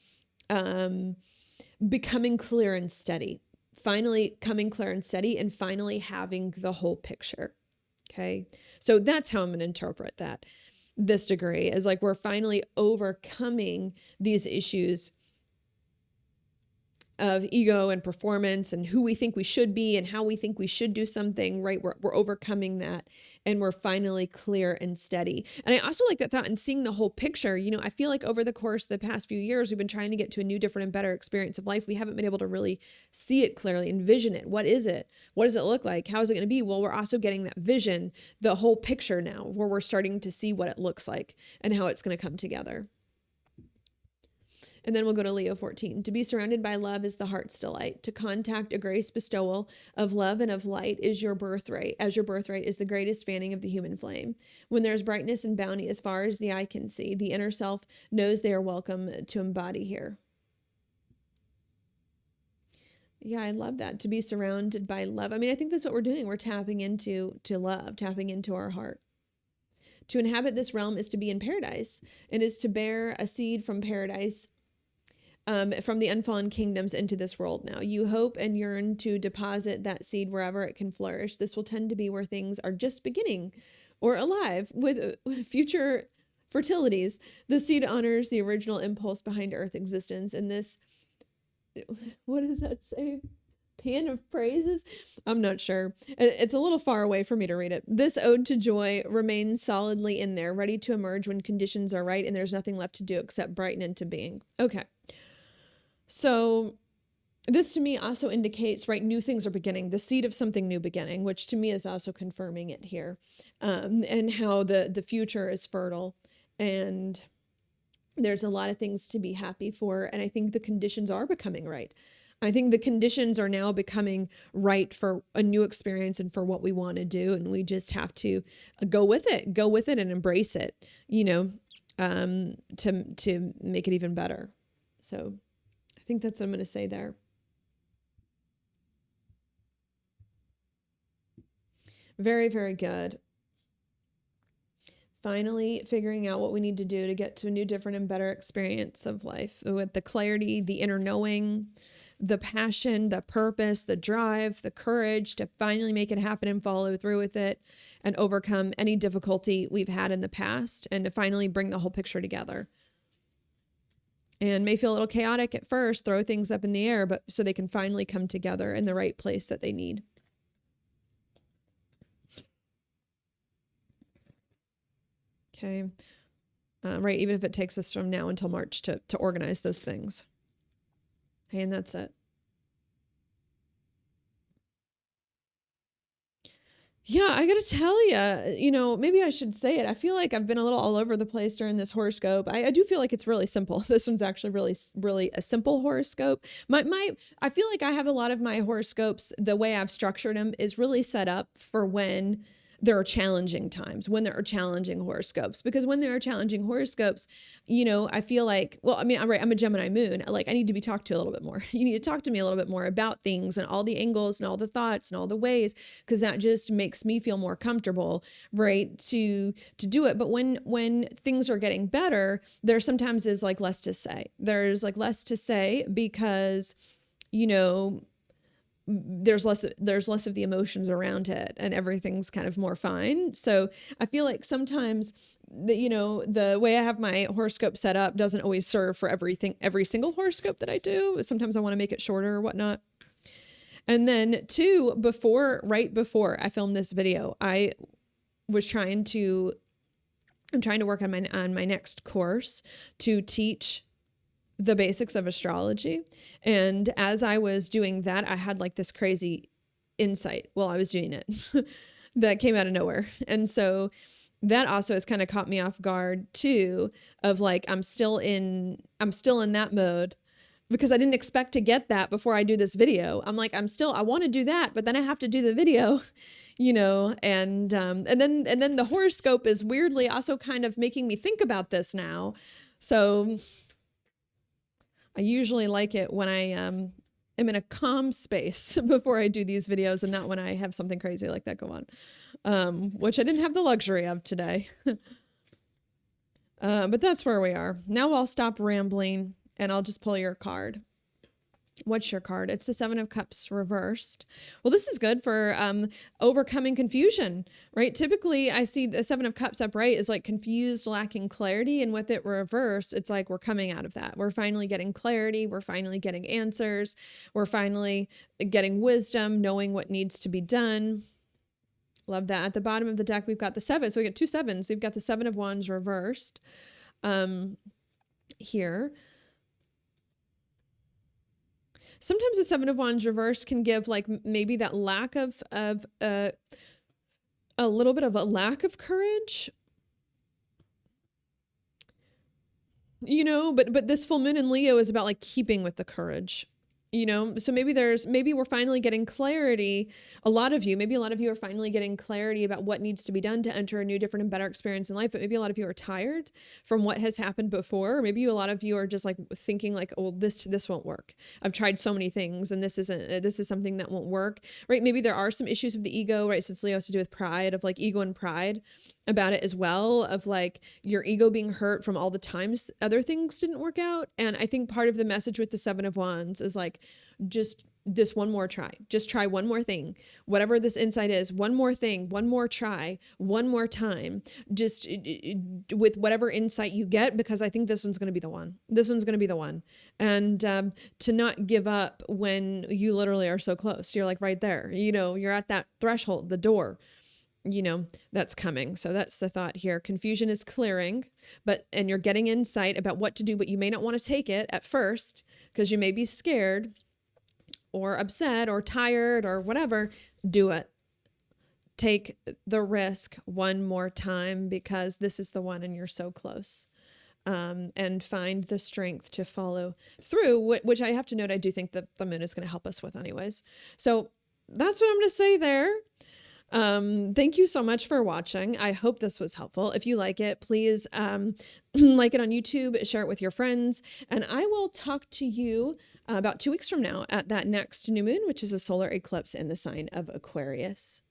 becoming clear and steady. Finally coming clear and steady and finally having the whole picture. Okay. So that's how I'm going to interpret that. This degree is like we're finally overcoming these issues of ego and performance and who we think we should be and how we think we should do something, right? We're overcoming that and we're finally clear and steady. And I also like that thought and seeing the whole picture. I feel like over the course of the past few years, we've been trying to get to a new, different, and better experience of life. We haven't been able to really see it clearly, envision it. What is it? What does it look like? How is it going to be? Well, we're also getting that vision, the whole picture now, where we're starting to see what it looks like and how it's going to come together. And then we'll go to Leo 14. To be surrounded by love is the heart's delight. To contact a grace bestowal of love and of light is your birthright, as your birthright is the greatest fanning of the human flame. When there's brightness and bounty as far as the eye can see, the inner self knows they are welcome to embody here. Yeah, I love that. To be surrounded by love. I mean, I think that's what we're doing. We're tapping into love, tapping into our heart. To inhabit this realm is to be in paradise and is to bear a seed from paradise, from the unfallen kingdoms into this world now. You hope and yearn to deposit that seed wherever it can flourish. This will tend to be where things are just beginning or alive with future fertilities. The seed honors the original impulse behind Earth existence. And this, what does that say? Pan of praises? I'm not sure. It's a little far away for me to read it. This ode to joy remains solidly in there, ready to emerge when conditions are right and there's nothing left to do except brighten into being. Okay. So this to me also indicates, right, new things are beginning, the seed of something new beginning, which to me is also confirming it here, and how the future is fertile and there's a lot of things to be happy for. And I think the conditions are becoming right. I think the conditions are now becoming right for a new experience and for what we want to do. And we just have to go with it and embrace it, to make it even better. So I think that's what I'm going to say there. Very, very good. Finally, figuring out what we need to do to get to a new, different, and better experience of life with the clarity, the inner knowing, the passion, the purpose, the drive, the courage to finally make it happen and follow through with it and overcome any difficulty we've had in the past and to finally bring the whole picture together. And may feel a little chaotic at first, throw things up in the air, but so they can finally come together in the right place that they need. Okay. Right. Even if it takes us from now until March to organize those things. Okay. And that's it. Yeah, I gotta tell you, maybe I should say it. I feel like I've been a little all over the place during this horoscope. I do feel like it's really simple. This one's actually really a simple horoscope. I feel like I have a lot of my horoscopes, the way I've structured them is really set up for when there are challenging times, when there are challenging horoscopes. Because when there are challenging horoscopes, I feel like, well, I mean, I'm a Gemini moon. Like, I need to be talked to a little bit more. You need to talk to me a little bit more about things and all the angles and all the thoughts and all the ways, because that just makes me feel more comfortable, right, to do it. But when things are getting better, there sometimes is like less to say. There's like less to say because, there's less of the emotions around it and everything's kind of more fine. So I feel like sometimes the way I have my horoscope set up doesn't always serve for every single horoscope that I do. Sometimes I want to make it shorter or whatnot. And then right before I filmed this video, I'm trying to work on my next course to teach the basics of astrology. And as I was doing that, I had like this crazy insight while I was doing it that came out of nowhere. And so that also has kind of caught me off guard too, of like, I'm still in that mode because I didn't expect to get that before I do this video. I'm like, I want to do that, but then I have to do the video, and then the horoscope is weirdly also kind of making me think about this now. So I usually like it when I am in a calm space before I do these videos and not when I have something crazy like that go on, which I didn't have the luxury of today. But that's where we are. Now I'll stop rambling and I'll just pull your card. What's your card? It's the Seven of Cups reversed. Well, this is good for overcoming confusion, right? Typically, I see the Seven of Cups upright is like confused, lacking clarity. And with it reversed, it's like we're coming out of that. We're finally getting clarity. We're finally getting answers. We're finally getting wisdom, knowing what needs to be done. Love that. At the bottom of the deck, we've got the seven. So we got two sevens. We've got the Seven of Wands reversed here. Sometimes the Seven of Wands reverse can give like maybe that lack of a little bit of a lack of courage, but this full moon in Leo is about like keeping with the courage. So maybe we're finally getting clarity. Maybe a lot of you are finally getting clarity about what needs to be done to enter a new, different, and better experience in life. But maybe a lot of you are tired from what has happened before. Or maybe a lot of you are just like thinking like, oh, this won't work. I've tried so many things and this is something that won't work, right? Maybe there are some issues of the ego, right? Since Leo has to do with pride, of like ego and pride about it as well, of like your ego being hurt from all the times other things didn't work out. And I think part of the message with the Seven of Wands is like, just this one more try, just try one more thing, whatever this insight is, one more thing, one more try, one more time, just with whatever insight you get, because I think this one's going to be the one. And to not give up when you literally are so close. You're like right there, you're at that threshold, the door, that's coming. So that's the thought here. Confusion is clearing, and you're getting insight about what to do, but you may not want to take it at first because you may be scared or upset or tired or whatever. Do it. Take the risk one more time because this is the one and you're so close. And find the strength to follow through, which I have to note, I do think that the moon is going to help us with anyways. So that's what I'm going to say there. Thank you so much for watching. I hope this was helpful. If you like it, please like it on YouTube, share it with your friends, and I will talk to you about 2 weeks from now at that next new moon, which is a solar eclipse in the sign of Aquarius.